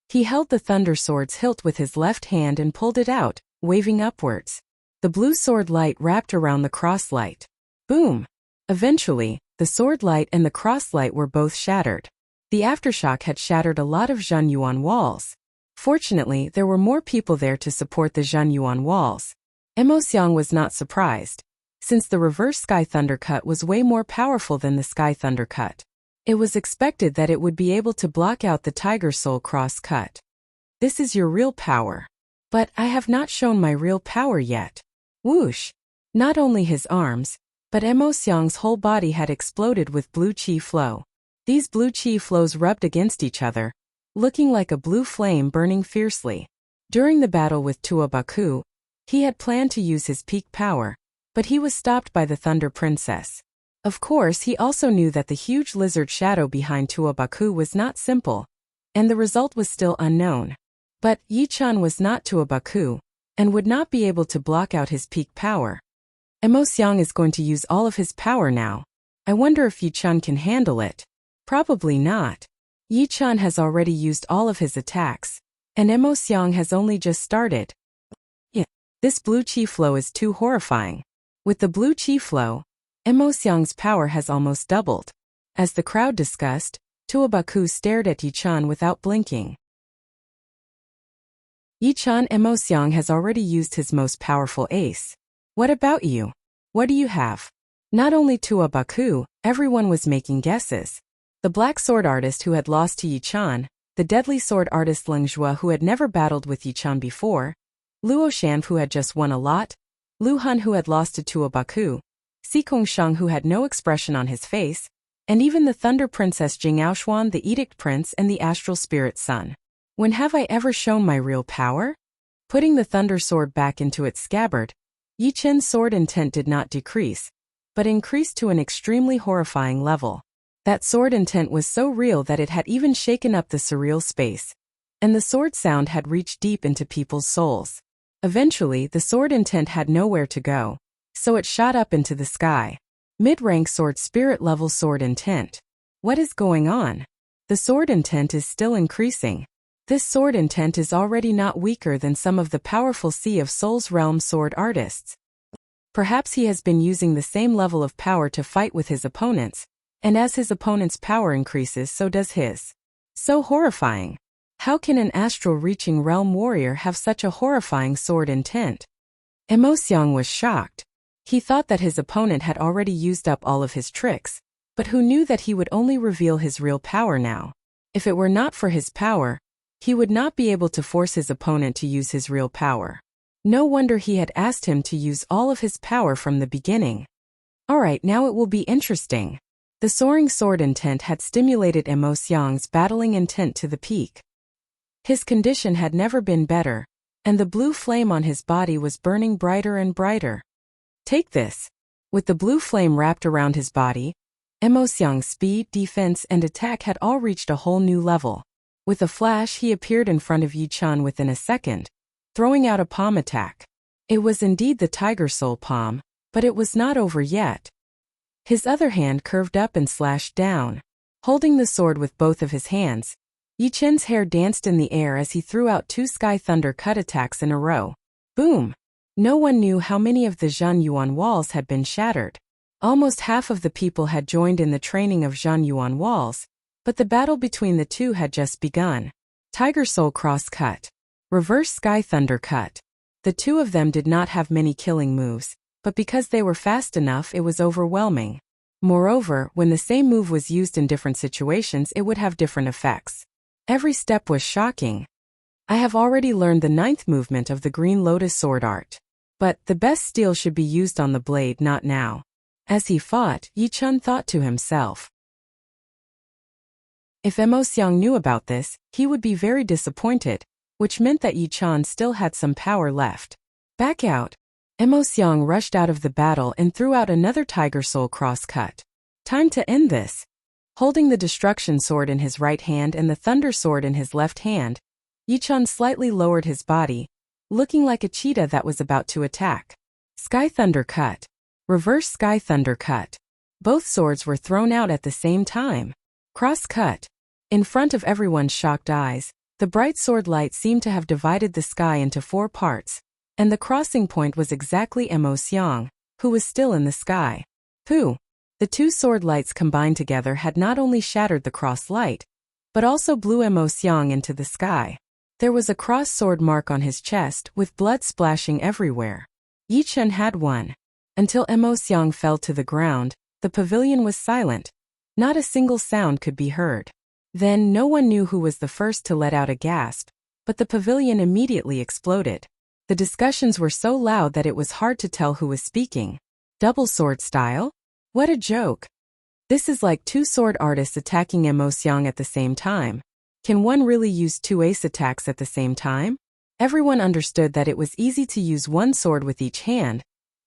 He held the thunder sword's hilt with his left hand and pulled it out, waving upwards. The blue sword light wrapped around the cross light. Boom! Eventually, the sword light and the cross light were both shattered. The aftershock had shattered a lot of Zhenyuan walls. Fortunately, there were more people there to support the Zhenyuan walls. Emosiang was not surprised, since the reverse Sky Thunder Cut was way more powerful than the Sky Thunder Cut. It was expected that it would be able to block out the Tiger Soul Cross Cut. This is your real power. But I have not shown my real power yet. Whoosh! Not only his arms, but Emosiang's whole body had exploded with blue chi flow. These blue chi flows rubbed against each other, looking like a blue flame burning fiercely. During the battle with Tuobaku, he had planned to use his peak power, but he was stopped by the Thunder Princess. Of course, he also knew that the huge lizard shadow behind Tuobaku was not simple, and the result was still unknown. But Yi-chan was not Tuobaku, and would not be able to block out his peak power. Emosiang is going to use all of his power now. I wonder if Yi-chan can handle it. Probably not. Yi-chan has already used all of his attacks, and Emosiang has only just started. Yeah, this blue chi flow is too horrifying. With the blue chi flow, Emosiang's power has almost doubled. As the crowd discussed, Tuobaku stared at Yi-chan without blinking. Yi-chan, Emosiang has already used his most powerful ace. What about you? What do you have? Not only Tuobaku, everyone was making guesses. The black sword artist who had lost to Yi-chan, the deadly sword artist Leng Zhua who had never battled with Yi-chan before, Luo Shan who had just won a lot, Lu Han who had lost to Tuobaku, Sikong Shang who had no expression on his face, and even the Thunder Princess Jing Aoshuan, the Edict Prince, and the Astral Spirit Sun. When have I ever shown my real power? Putting the thunder sword back into its scabbard, Yi-chen's sword intent did not decrease, but increased to an extremely horrifying level. That sword intent was so real that it had even shaken up the surreal space, and the sword sound had reached deep into people's souls. Eventually, the sword intent had nowhere to go, so it shot up into the sky. Mid-rank sword spirit level sword intent. What is going on? The sword intent is still increasing. This sword intent is already not weaker than some of the powerful Sea of Souls realm sword artists. Perhaps he has been using the same level of power to fight with his opponents, and as his opponent's power increases so does his. So horrifying. How can an astral-reaching realm warrior have such a horrifying sword intent? Emosiang was shocked. He thought that his opponent had already used up all of his tricks, but who knew that he would only reveal his real power now? If it were not for his power, he would not be able to force his opponent to use his real power. No wonder he had asked him to use all of his power from the beginning. Alright, now it will be interesting. The soaring sword intent had stimulated Emosiang's battling intent to the peak. His condition had never been better, and the blue flame on his body was burning brighter and brighter. Take this. With the blue flame wrapped around his body, Emosiang's speed, defense, and attack had all reached a whole new level. With a flash, he appeared in front of Yi-chan within a second, throwing out a palm attack. It was indeed the Tiger Soul palm, but it was not over yet. His other hand curved up and slashed down. Holding the sword with both of his hands, Yi-chen's hair danced in the air as he threw out two Sky Thunder Cut attacks in a row. Boom! No one knew how many of the Zhenyuan walls had been shattered. Almost half of the people had joined in the training of Zhenyuan walls, but the battle between the two had just begun. Tiger Soul Cross Cut. Reverse Sky Thunder Cut. The two of them did not have many killing moves, but because they were fast enough it was overwhelming. Moreover, when the same move was used in different situations it would have different effects. Every step was shocking. I have already learned the 9th movement of the Green Lotus sword art. But the best steel should be used on the blade, not now. As he fought, Yi-chan thought to himself. If Emosiang knew about this, he would be very disappointed. which meant that Yi Chan still had some power left. Back out. Emosiang rushed out of the battle and threw out another tiger soul cross-cut. Time to end this. Holding the destruction sword in his right hand and the thunder sword in his left hand, Yi Chan slightly lowered his body, looking like a cheetah that was about to attack. Sky Thunder Cut. Reverse Sky Thunder Cut. Both swords were thrown out at the same time. Cross Cut. In front of everyone's shocked eyes, the bright sword light seemed to have divided the sky into 4 parts, and the crossing point was exactly Emosiang, who was still in the sky. Pooh! The 2 sword lights combined together had not only shattered the cross light, but also blew Emosiang into the sky. There was a cross sword mark on his chest with blood splashing everywhere. Yi Chen had won. Until Emosiang fell to the ground, the pavilion was silent. Not a single sound could be heard. Then no one knew who was the first to let out a gasp, but the pavilion immediately exploded. The discussions were so loud that it was hard to tell who was speaking. Double sword style? What a joke. This is like 2 sword artists attacking Emosiang at the same time. Can one really use 2 ace attacks at the same time? Everyone understood that it was easy to use 1 sword with each hand,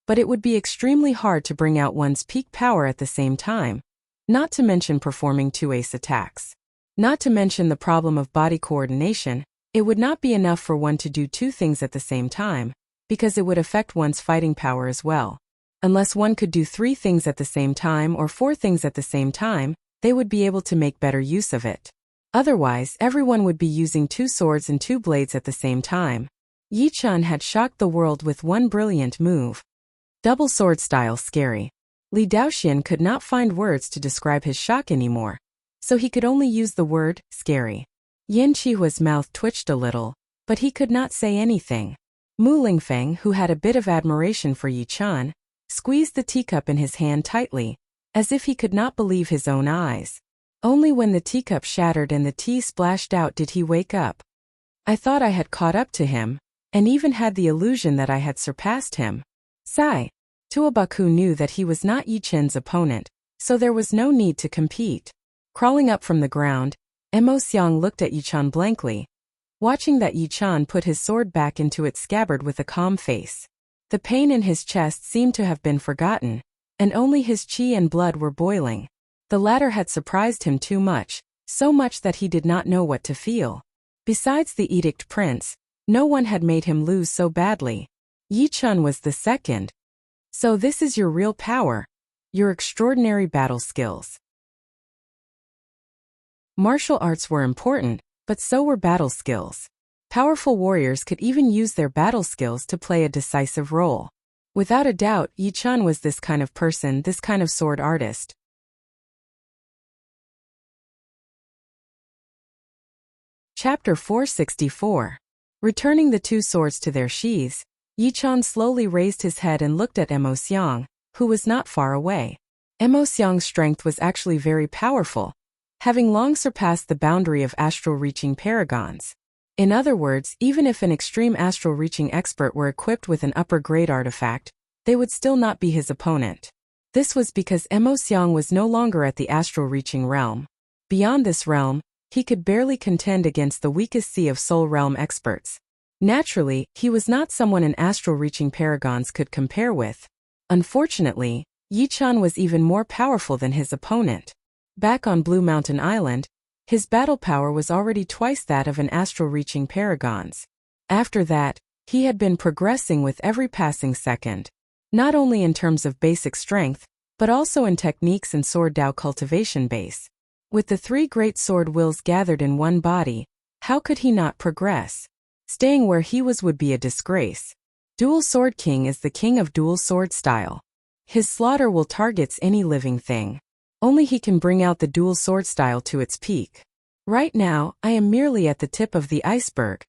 but it would be extremely hard to bring out one's peak power at the same time, not to mention performing 2 ace attacks. Not to mention the problem of body coordination, it would not be enough for one to do 2 things at the same time, because it would affect one's fighting power as well. Unless one could do 3 things at the same time or 4 things at the same time, they would be able to make better use of it. Otherwise, everyone would be using 2 swords and 2 blades at the same time. Yi Chen had shocked the world with one brilliant move. Double sword style scary. Li Daoxian could not find words to describe his shock anymore, so he could only use the word scary. Yin Qihua's mouth twitched a little, but he could not say anything. Mu Lingfeng, who had a bit of admiration for Yi Chen, squeezed the teacup in his hand tightly, as if he could not believe his own eyes. Only when the teacup shattered and the tea splashed out did he wake up. I thought I had caught up to him, and even had the illusion that I had surpassed him. Sigh. Tuobaku knew that he was not Yi Chen's opponent, so there was no need to compete. Crawling up from the ground, Emosiang looked at Yi Chen blankly, watching that Yi Chen put his sword back into its scabbard with a calm face. The pain in his chest seemed to have been forgotten, and only his qi and blood were boiling. The latter had surprised him too much, so much that he did not know what to feel. Besides the Edict Prince, no one had made him lose so badly. Yi Chen was the second. So this is your real power. Your extraordinary battle skills. Martial arts were important, but so were battle skills. Powerful warriors could even use their battle skills to play a decisive role. Without a doubt, Yi Chen was this kind of person, this kind of sword artist. Chapter 464. Returning the 2 swords to their sheaths, Yi Chen slowly raised his head and looked at Emosiang, who was not far away. Emosiang's strength was actually very powerful, having long surpassed the boundary of astral-reaching paragons. In other words, even if an extreme astral-reaching expert were equipped with an upper-grade artifact, they would still not be his opponent. This was because Emosiang was no longer at the astral-reaching realm. Beyond this realm, he could barely contend against the weakest sea of soul realm experts. Naturally, he was not someone an astral-reaching paragons could compare with. Unfortunately, Yi Chen was even more powerful than his opponent. Back on Blue Mountain Island, his battle power was already twice that of an astral-reaching paragons. After that, he had been progressing with every passing second, not only in terms of basic strength, but also in techniques and sword Dao cultivation base. With the 3 great sword wills gathered in one body, how could he not progress? Staying where he was would be a disgrace. Dual Sword King is the king of dual sword style. His slaughter will targets any living thing. Only he can bring out the dual sword style to its peak. Right now, I am merely at the tip of the iceberg.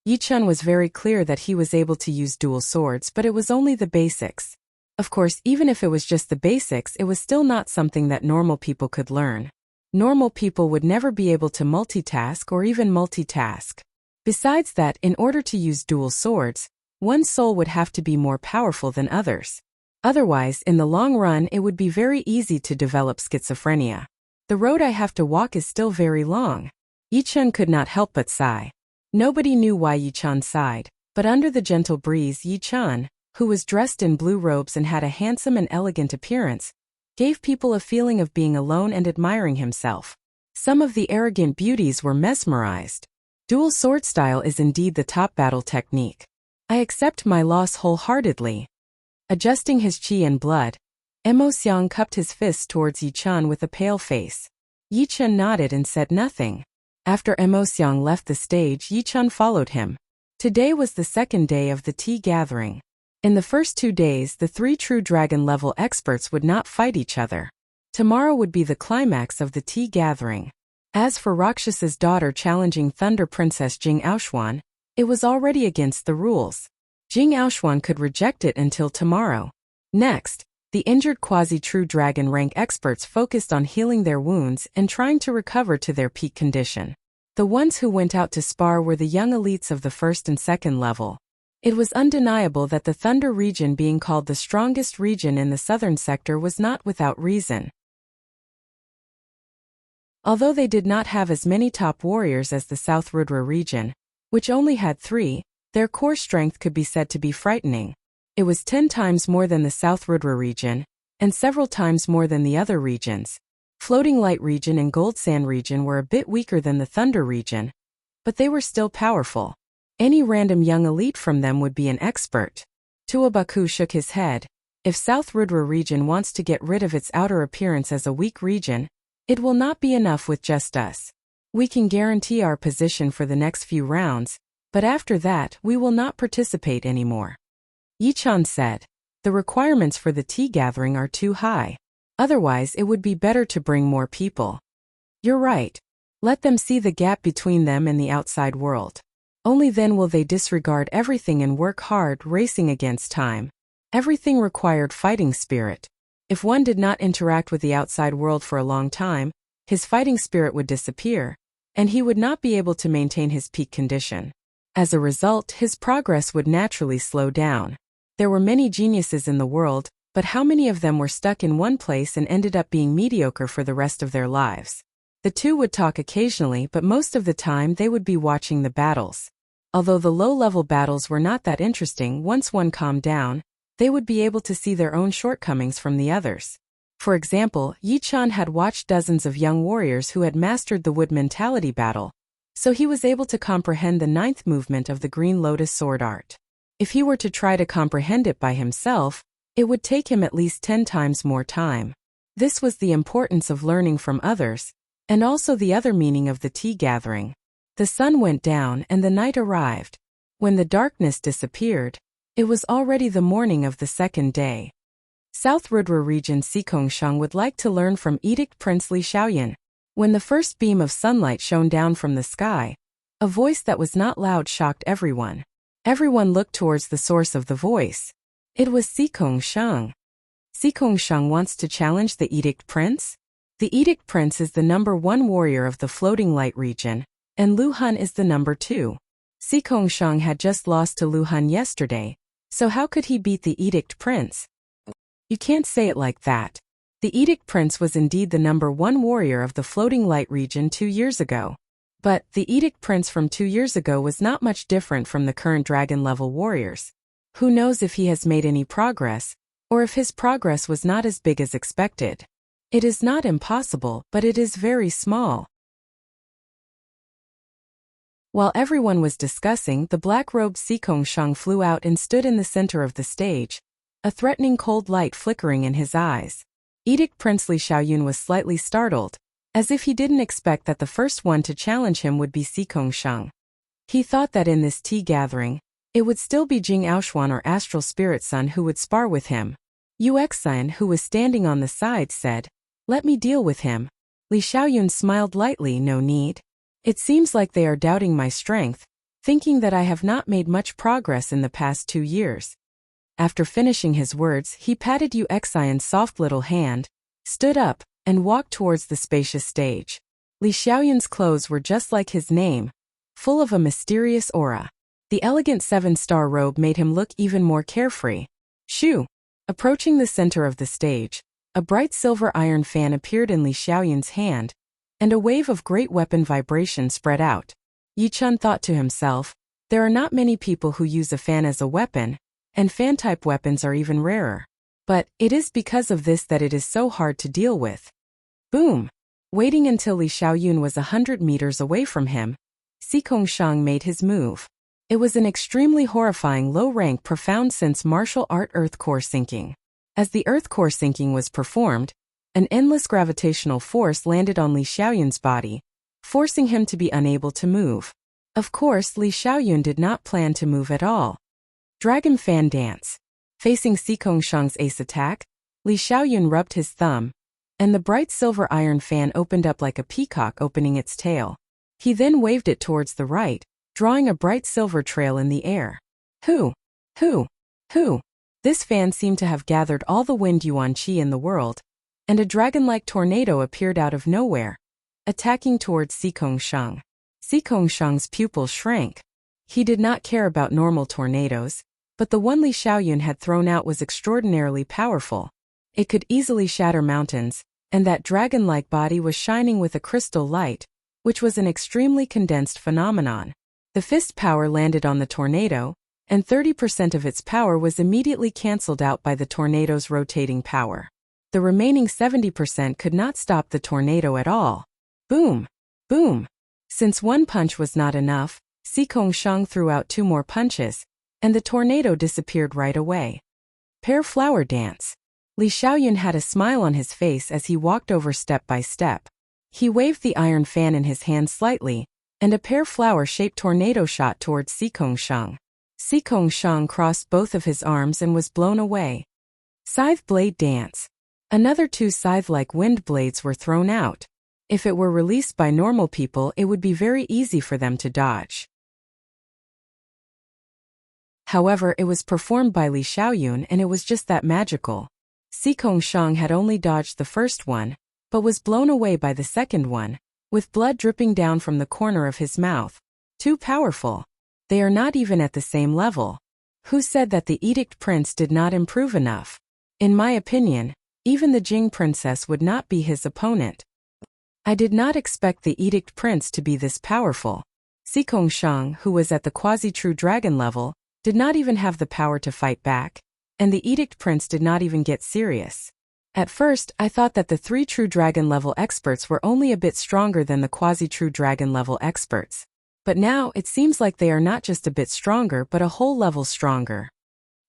Yi Chen was very clear that he was able to use dual swords, but it was only the basics. Of course, even if it was just the basics, it was still not something that normal people could learn. Normal people would never be able to multitask or even multitask. Besides that, in order to use dual swords, one soul would have to be more powerful than others. Otherwise, in the long run, it would be very easy to develop schizophrenia. The road I have to walk is still very long. Yi Chen could not help but sigh. Nobody knew why Yi Chan sighed, but under the gentle breeze Yi Chan, who was dressed in blue robes and had a handsome and elegant appearance, gave people a feeling of being alone and admiring himself. Some of the arrogant beauties were mesmerized. Dual sword style is indeed the top battle technique. I accept my loss wholeheartedly. Adjusting his qi and blood, Emosiang cupped his fists towards Yi Chan with a pale face. Yi Chan nodded and said nothing. After Emosiang left the stage, Yi Chan followed him. Today was the second day of the tea gathering. In the first 2 days, the 3 true dragon-level experts would not fight each other. Tomorrow would be the climax of the tea gathering. As for Rakshasa's daughter challenging Thunder Princess Jing Aoshuan, it was already against the rules. Jing Aoshuan could reject it until tomorrow. Next, the injured quasi-true dragon rank experts focused on healing their wounds and trying to recover to their peak condition. The ones who went out to spar were the young elites of the first and second level. It was undeniable that the Thunder region, being called the strongest region in the southern sector, was not without reason. Although they did not have as many top warriors as the South Rudra region, which only had 3, their core strength could be said to be frightening. It was 10 times more than the South Rudra region, and several times more than the other regions. Floating Light region and Gold Sand region were a bit weaker than the Thunder region, but they were still powerful. Any random young elite from them would be an expert. Tuabaku shook his head. If South Rudra region wants to get rid of its outer appearance as a weak region, it will not be enough with just us. We can guarantee our position for the next few rounds, but after that we will not participate anymore. Yi Chan said, the requirements for the tea gathering are too high. Otherwise it would be better to bring more people. You're right. Let them see the gap between them and the outside world. Only then will they disregard everything and work hard, racing against time. Everything required fighting spirit. If one did not interact with the outside world for a long time, his fighting spirit would disappear, and he would not be able to maintain his peak condition. As a result, his progress would naturally slow down. There were many geniuses in the world, but how many of them were stuck in one place and ended up being mediocre for the rest of their lives? The two would talk occasionally, but most of the time they would be watching the battles. Although the low-level battles were not that interesting, once one calmed down, they would be able to see their own shortcomings from the others. For example, Yi Chan had watched dozens of young warriors who had mastered the wood mentality battle, so he was able to comprehend the 9th movement of the Green Lotus sword art. If he were to try to comprehend it by himself, it would take him at least 10 times more time. This was the importance of learning from others, and also the other meaning of the tea gathering. The sun went down and the night arrived. When the darkness disappeared, it was already the morning of the second day. South Rudra region Sikongshan would like to learn from Edict Prince Li Xiaoyan. When the first beam of sunlight shone down from the sky, a voice that was not loud shocked everyone. Everyone looked towards the source of the voice. It was Sikongshan. Sikongshan wants to challenge the Edict Prince? The Edict Prince is the number 1 warrior of the Floating Light region, and Lu Han is the number 2. Sikongshan had just lost to Lu Han yesterday, so how could he beat the Edict Prince? You can't say it like that. The Edict Prince was indeed the number 1 warrior of the Floating Light region 2 years ago. But the Edict Prince from 2 years ago was not much different from the current dragon-level warriors. Who knows if he has made any progress, or if his progress was not as big as expected. It is not impossible, but it is very small. While everyone was discussing, the black-robed Sikongshan flew out and stood in the center of the stage, a threatening cold light flickering in his eyes. Edict Prince Li Xiaoyun was slightly startled, as if he didn't expect that the first one to challenge him would be Sikongshan. He thought that in this tea gathering, it would still be Jing Aoshuan or Astral Spirit Son who would spar with him. Yuxian, who was standing on the side, said, "Let me deal with him." Li Xiaoyun smiled lightly, "No need. It seems like they are doubting my strength, thinking that I have not made much progress in the past 2 years." After finishing his words, he patted Yuxian's soft little hand, stood up, and walked towards the spacious stage. Li Xiaoyun's clothes were just like his name, full of a mysterious aura. The elegant 7-star robe made him look even more carefree. Shoo! Approaching the center of the stage, a bright silver iron fan appeared in Li Xiaoyun's hand, and a wave of great weapon vibration spread out. Yi Chun thought to himself, there are not many people who use a fan as a weapon, and fan-type weapons are even rarer. But it is because of this that it is so hard to deal with. Boom! Waiting until Li Xiaoyun was 100 meters away from him, Si Kongshang made his move. It was an extremely horrifying low-rank profound sense martial art earth core sinking. As the earth core sinking was performed, an endless gravitational force landed on Li Xiaoyun's body, forcing him to be unable to move. Of course, Li Xiaoyun did not plan to move at all. Dragon Fan Dance. Facing Si Kongshang's ace attack, Li Xiaoyun rubbed his thumb, and the bright silver iron fan opened up like a peacock opening its tail. He then waved it towards the right, drawing a bright silver trail in the air. Hoo! Hoo! Hoo! This fan seemed to have gathered all the wind yuan qi in the world, and a dragon-like tornado appeared out of nowhere, attacking towards Si Kongshang. Si Kongshang's pupils shrank. He did not care about normal tornadoes, but the one Li Xiaoyun had thrown out was extraordinarily powerful. It could easily shatter mountains, and that dragon-like body was shining with a crystal light, which was an extremely condensed phenomenon. The fist power landed on the tornado, and 30% of its power was immediately cancelled out by the tornado's rotating power. The remaining 70% could not stop the tornado at all. Boom! Boom! Since one punch was not enough, Si Kongshang threw out 2 more punches, and the tornado disappeared right away. Pear Flower Dance. Li Xiaoyun had a smile on his face as he walked over step by step. He waved the iron fan in his hand slightly, and a pear flower-shaped tornado shot towards Si Kongshang. Si Kongshang crossed both of his arms and was blown away. Scythe Blade Dance. Another 2 scythe-like wind blades were thrown out. If it were released by normal people, it would be very easy for them to dodge. However, it was performed by Li Xiaoyun and it was just that magical. Si Kongshang had only dodged the first one, but was blown away by the second one, with blood dripping down from the corner of his mouth. Too powerful. They are not even at the same level. Who said that the Edict Prince did not improve enough? In my opinion, even the Jing Princess would not be his opponent. I did not expect the Edict Prince to be this powerful. Si Kongshang, who was at the quasi-true dragon level, did not even have the power to fight back, and the Edict Prince did not even get serious. At first, I thought that the 3 true dragon level experts were only a bit stronger than the quasi-true dragon level experts. But now, it seems like they are not just a bit stronger but a whole level stronger.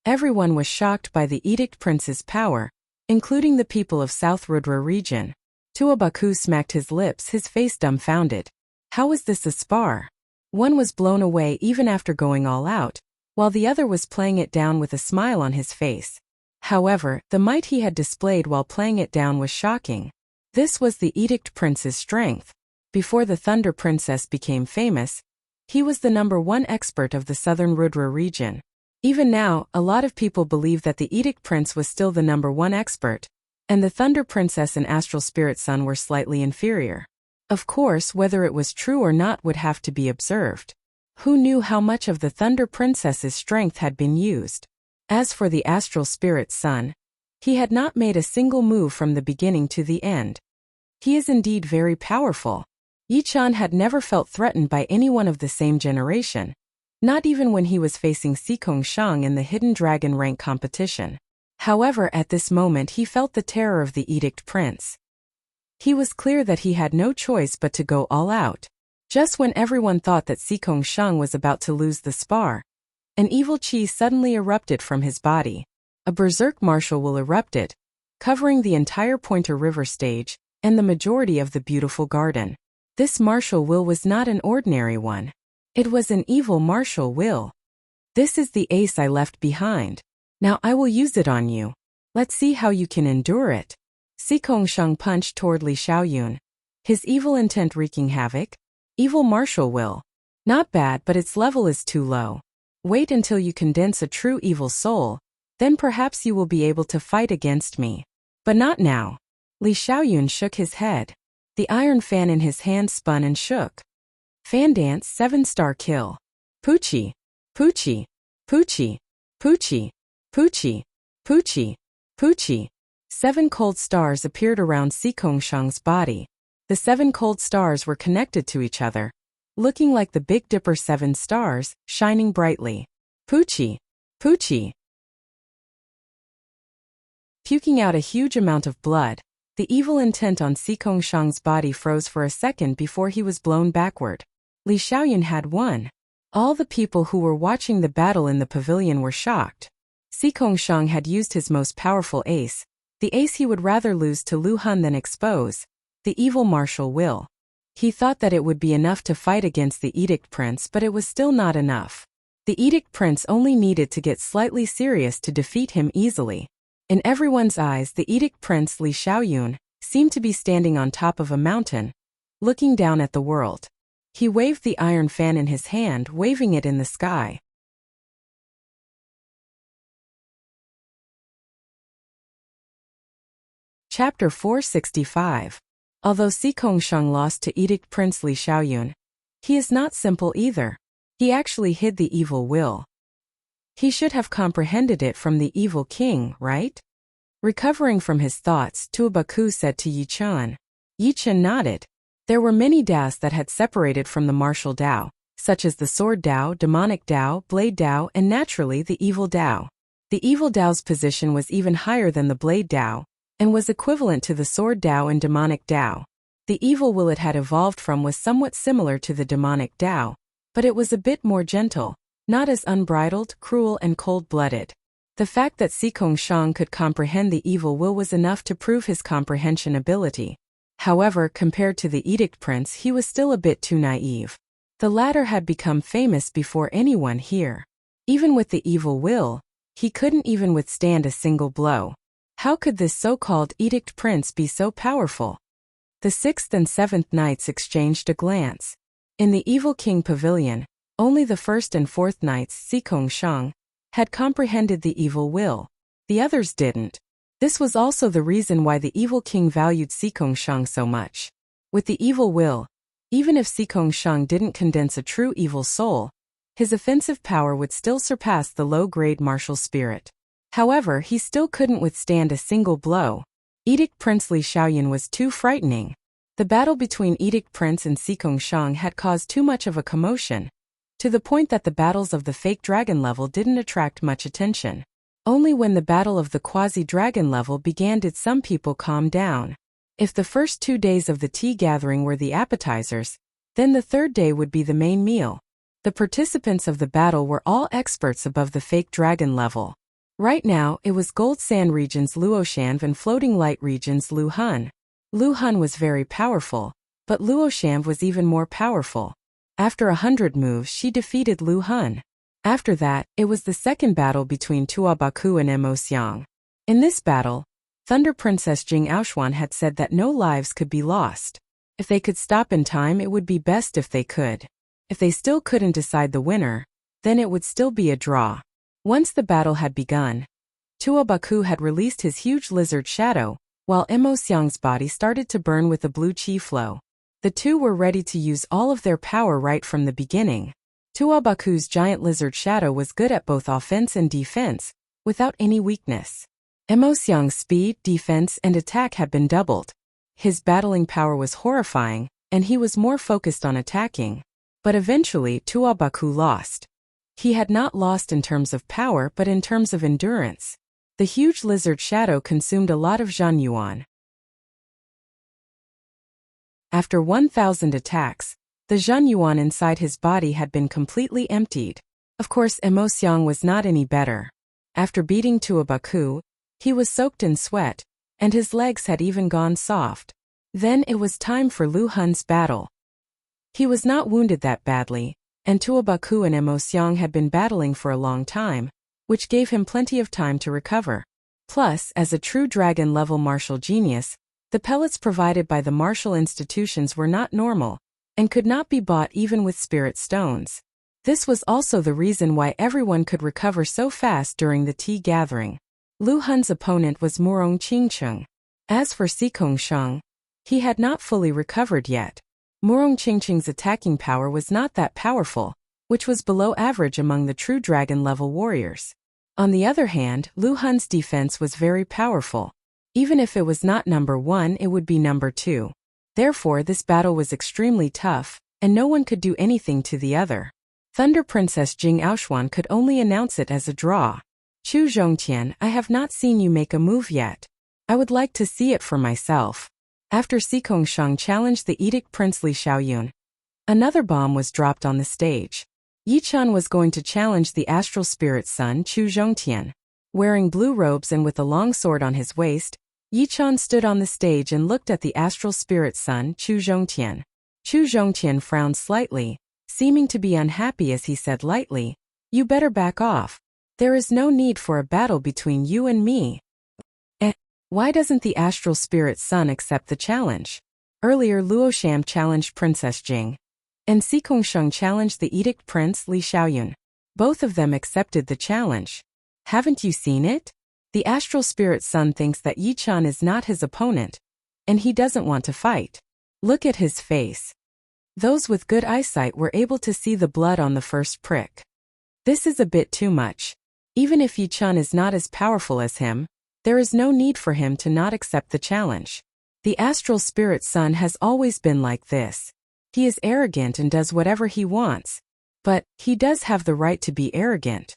Everyone was shocked by the Edict Prince's power, including the people of South Rudra region. Tuabaku smacked his lips, his face dumbfounded. How was this a spar? One was blown away even after going all out, while the other was playing it down with a smile on his face. However, the might he had displayed while playing it down was shocking. This was the Edict Prince's strength. Before the Thunder Princess became famous, he was the #1 expert of the Southern Rudra region. Even now, a lot of people believe that the Edict Prince was still the #1 expert, and the Thunder Princess and Astral Spirit Son were slightly inferior. Of course, whether it was true or not would have to be observed. Who knew how much of the Thunder Princess's strength had been used? As for the Astral Spirit Son, he had not made a single move from the beginning to the end. He is indeed very powerful. Yi Chan had never felt threatened by anyone of the same generation, not even when he was facing Si Kongshang in the Hidden Dragon rank competition. However, at this moment he felt the terror of the Edict Prince. He was clear that he had no choice but to go all out. Just when everyone thought that Si Kongshang was about to lose the spar, an evil chi suddenly erupted from his body. A berserk martial will erupted, covering the entire Pointer River stage and the majority of the beautiful garden. This martial will was not an ordinary one. It was an evil martial will. This is the ace I left behind. Now I will use it on you. Let's see how you can endure it. Si Kongshang punched toward Li Xiaoyun, his evil intent wreaking havoc. Evil martial will. Not bad, but its level is too low. Wait until you condense a true evil soul, then perhaps you will be able to fight against me. But not now. Li Xiaoyun shook his head. The iron fan in his hand spun and shook. Fan dance 7-star kill. Poochie. Poochie. Poochie. Poochie. Poochie. Poochie. Poochie. 7 cold stars appeared around Si Kongshang's body. The 7 cold stars were connected to each other. looking like the Big Dipper 7 stars, shining brightly. Poochie! Poochie! Puking out a huge amount of blood, the evil intent on Si Kongshang's body froze for a second before he was blown backward. Li Xiaoyun had won. All the people who were watching the battle in the pavilion were shocked. Si Kongshang had used his most powerful ace, the ace he would rather lose to Lu Han than expose, the evil martial will. He thought that it would be enough to fight against the Edict Prince, but it was still not enough. The Edict Prince only needed to get slightly serious to defeat him easily. In everyone's eyes, the Edict Prince Li Xiaoyun seemed to be standing on top of a mountain, looking down at the world. He waved the iron fan in his hand, waving it in the sky. Chapter 465. Although Si Kongshang lost to Edict Prince Li Xiaoyun, he is not simple either. He actually hid the evil will. He should have comprehended it from the evil king, right? Recovering from his thoughts, Tuobaku said to Yi Chen. Yi Chen nodded. There were many Daos that had separated from the martial Dao, such as the Sword Dao, Demonic Dao, Blade Dao, and naturally the Evil Dao. The Evil Dao's position was even higher than the Blade Dao, and was equivalent to the Sword Dao and Demonic Dao. The evil will it had evolved from was somewhat similar to the Demonic Dao, but it was a bit more gentle, not as unbridled, cruel, and cold-blooded. The fact that Si Kongshang could comprehend the evil will was enough to prove his comprehension ability. However, compared to the Edict Prince, he was still a bit too naive. The latter had become famous before anyone here. Even with the evil will, he couldn't even withstand a single blow. How could this so-called Edict Prince be so powerful? The 6th and 7th knights exchanged a glance. In the Evil King Pavilion, only the 1st and 4th knights, Si Kongshang, had comprehended the evil will. The others didn't. This was also the reason why the Evil King valued Si Kongshang so much. With the evil will, even if Si Kongshang didn't condense a true evil soul, his offensive power would still surpass the low-grade martial spirit. However, he still couldn't withstand a single blow. Edict Prince Li Xiaoyun was too frightening. The battle between Edict Prince and Si Kongshang had caused too much of a commotion, to the point that the battles of the fake dragon level didn't attract much attention. Only when the battle of the quasi-dragon level began did some people calm down. If the first 2 days of the tea gathering were the appetizers, then the 3rd day would be the main meal. The participants of the battle were all experts above the fake dragon level. Right now, it was Gold Sand region's Luoshan and Floating Light region's Lu Han. Lu Han was very powerful, but Luoshan was even more powerful. After 100 moves, she defeated Lu Han. After that, it was the second battle between Tuobaku and Emosiang. In this battle, Thunder Princess Jing Aoshuan had said that no lives could be lost. If they could stop in time, it would be best if they could. If they still couldn't decide the winner, then it would still be a draw. Once the battle had begun, Tuobaku had released his huge lizard shadow, while Emosiang's body started to burn with a blue chi flow. The two were ready to use all of their power right from the beginning. Tuobaku's giant lizard shadow was good at both offense and defense, without any weakness. Emosiang's speed, defense, and attack had been doubled. His battling power was horrifying, and he was more focused on attacking. But eventually, Tuobaku lost. He had not lost in terms of power but in terms of endurance. The huge lizard shadow consumed a lot of Zhan Yuan. After 1,000 attacks, the Zhan Yuan inside his body had been completely emptied. Of course, Emosiang was not any better. After beating Tuobaku, he was soaked in sweat, and his legs had even gone soft. Then it was time for Lu Han's battle. He was not wounded that badly, and Tuobaku and Emosiang had been battling for a long time, which gave him plenty of time to recover. Plus, as a true dragon-level martial genius, the pellets provided by the martial institutions were not normal, and could not be bought even with spirit stones. This was also the reason why everyone could recover so fast during the tea gathering. Lu Han's opponent was Murong Qingcheng. As for Si Kongshang, he had not fully recovered yet. Murong Qingcheng's attacking power was not that powerful, which was below average among the true dragon-level warriors. On the other hand, Lu Han's defense was very powerful. Even if it was not number 1, it would be number 2. Therefore, this battle was extremely tough, and no one could do anything to the other. Thunder Princess Jing Aoshuan could only announce it as a draw. Chu Zhongtian, I have not seen you make a move yet. I would like to see it for myself. After Xikong Shang challenged the Edict Prince Li Xiaoyun, another bomb was dropped on the stage. Yi Chen was going to challenge the astral spirit son Chu Zhongtian. Wearing blue robes and with a long sword on his waist, Yi Chen stood on the stage and looked at the astral spirit son Chu Zhongtian. Chu Zhongtian frowned slightly, seeming to be unhappy as he said lightly, "You better back off. There is no need for a battle between you and me." Why doesn't the astral spirit son accept the challenge? Earlier Luosham challenged Princess Jing, and Xikong Sheng challenged the Edict Prince Li Xiaoyun. Both of them accepted the challenge. Haven't you seen it? The astral spirit son thinks that Yi Chen is not his opponent, and he doesn't want to fight. Look at his face. Those with good eyesight were able to see the blood on the first prick. This is a bit too much. Even if Yi Chen is not as powerful as him, there is no need for him to not accept the challenge. The astral spirit son has always been like this. He is arrogant and does whatever he wants, but he does have the right to be arrogant.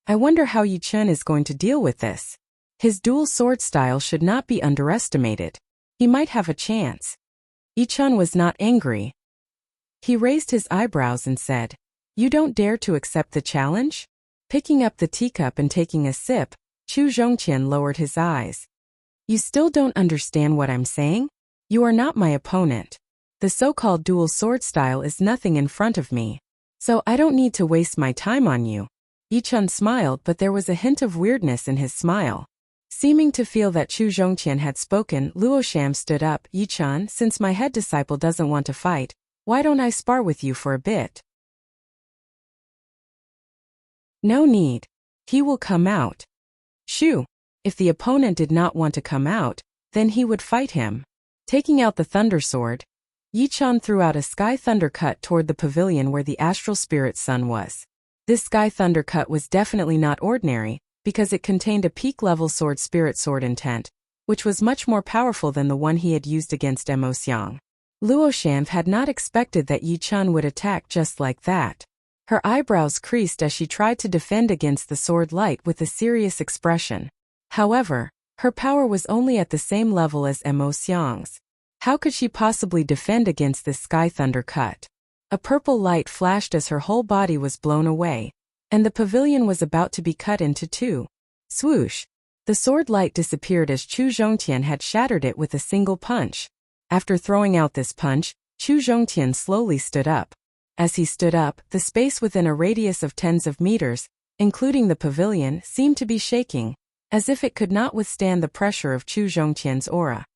I wonder how Yi Chen is going to deal with this. His dual sword style should not be underestimated. He might have a chance. Yi Chen was not angry. He raised his eyebrows and said, "You don't dare to accept the challenge?" Picking up the teacup and taking a sip, Chu Zhongtian lowered his eyes. "You still don't understand what I'm saying? You are not my opponent. The so-called dual sword style is nothing in front of me, so I don't need to waste my time on you." Yi Chen smiled, but there was a hint of weirdness in his smile. Seeming to feel that Chu Zhongtian had spoken, Luosham stood up. "Yi Chen, since my head disciple doesn't want to fight, why don't I spar with you for a bit?" "No need. He will come out." "Shoo. If the opponent did not want to come out, then he would fight him." Taking out the thunder sword, Yi Chen threw out a sky thunder cut toward the pavilion where the astral spirit sun was. This sky thunder cut was definitely not ordinary, because it contained a peak-level sword spirit sword intent, which was much more powerful than the one he had used against Emosiang. Luosham had not expected that Yi Chen would attack just like that. Her eyebrows creased as she tried to defend against the sword light with a serious expression. However, her power was only at the same level as Emosiang's. How could she possibly defend against this sky thunder cut? A purple light flashed as her whole body was blown away, and the pavilion was about to be cut into two. Swoosh! The sword light disappeared as Chu Zhongtian had shattered it with a single punch. After throwing out this punch, Chu Zhongtian slowly stood up. As he stood up, the space within a radius of tens of meters, including the pavilion, seemed to be shaking, as if it could not withstand the pressure of Chu Zhongtian's aura.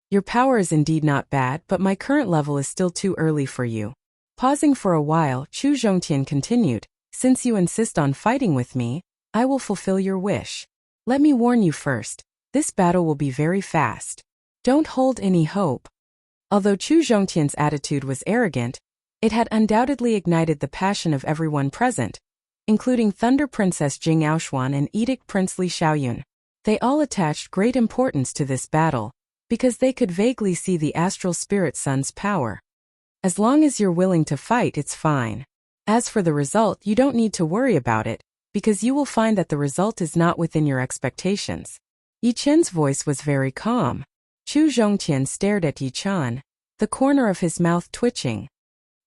"Your power is indeed not bad, but my current level is still too early for you." Pausing for a while, Chu Zhongtian continued, "Since you insist on fighting with me, I will fulfill your wish. Let me warn you first, this battle will be very fast. Don't hold any hope." Although Chu Zhongtian's attitude was arrogant, it had undoubtedly ignited the passion of everyone present, including Thunder Princess Jing Aoshuan and Edict Prince Li Xiaoyun. They all attached great importance to this battle, because they could vaguely see the astral spirit sun's power. As long as you're willing to fight, it's fine. As for the result, you don't need to worry about it, because you will find that the result is not within your expectations. Yi Chen's voice was very calm. Chu Zhongtian stared at Yi Chen, the corner of his mouth twitching.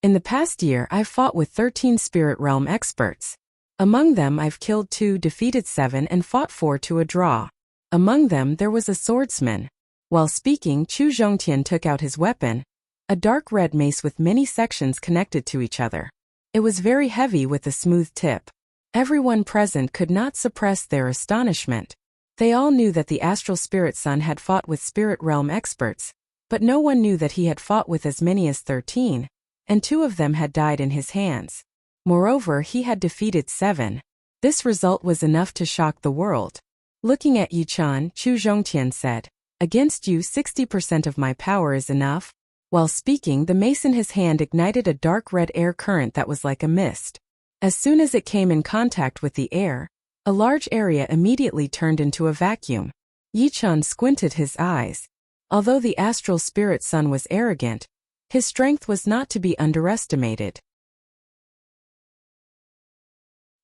"In the past year, I've fought with 13 spirit realm experts. Among them, I've killed 2, defeated 7, and fought 4 to a draw. Among them, there was a swordsman." While speaking, Chu Zhongtian took out his weapon, a dark red mace with many sections connected to each other. It was very heavy with a smooth tip. Everyone present could not suppress their astonishment. They all knew that the astral spirit son had fought with spirit realm experts, but no one knew that he had fought with as many as 13, and 2 of them had died in his hands. Moreover, he had defeated 7. This result was enough to shock the world. Looking at Yi Chen, Chu Zhongtian said, "Against you, 60% of my power is enough." While speaking, the mace in his hand ignited a dark red air current that was like a mist. As soon as it came in contact with the air, a large area immediately turned into a vacuum. Yi Chen squinted his eyes. Although the astral spirit son was arrogant, His strength was not to be underestimated.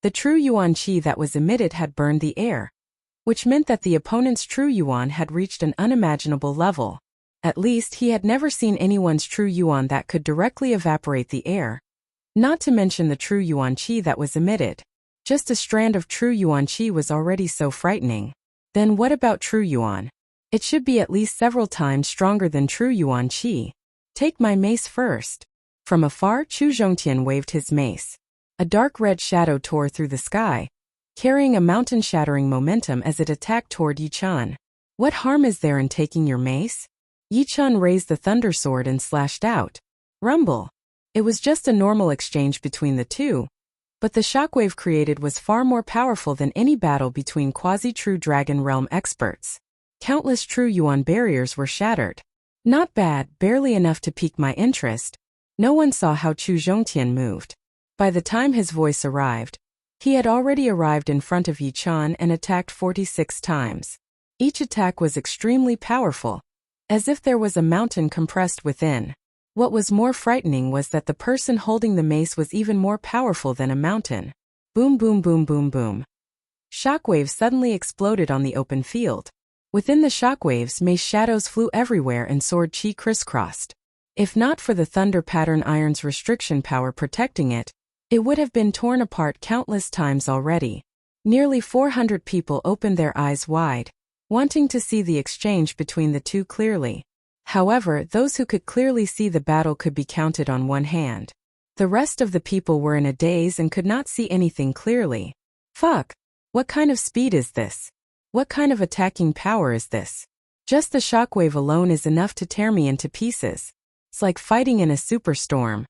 The true yuan qi that was emitted had burned the air, which meant that the opponent's true yuan had reached an unimaginable level. At least he had never seen anyone's true yuan that could directly evaporate the air. Not to mention the true yuan qi that was emitted. Just a strand of true yuan qi was already so frightening. Then what about true yuan? It should be at least several times stronger than true yuan qi. Take my mace first. From afar, Chu Zhongtian waved his mace. A dark red shadow tore through the sky, carrying a mountain-shattering momentum as it attacked toward Yi-chan. What harm is there in taking your mace? Yi-chan raised the thunder sword and slashed out. Rumble. It was just a normal exchange between the two, but the shockwave created was far more powerful than any battle between quasi-true Dragon Realm experts. Countless true yuan barriers were shattered. Not bad, barely enough to pique my interest. No one saw how Chu Zhongtian moved. By the time his voice arrived, he had already arrived in front of Yi-chan and attacked 46 times. Each attack was extremely powerful, as if there was a mountain compressed within. What was more frightening was that the person holding the mace was even more powerful than a mountain. Boom boom boom boom boom. Shockwaves suddenly exploded on the open field. Within the shockwaves, mace shadows flew everywhere and sword chi crisscrossed. If not for the thunder pattern iron's restriction power protecting it, it would have been torn apart countless times already. Nearly 400 people opened their eyes wide, wanting to see the exchange between the two clearly. However, those who could clearly see the battle could be counted on one hand. The rest of the people were in a daze and could not see anything clearly. Fuck! What kind of speed is this? What kind of attacking power is this? Just the shockwave alone is enough to tear me into pieces. It's like fighting in a superstorm.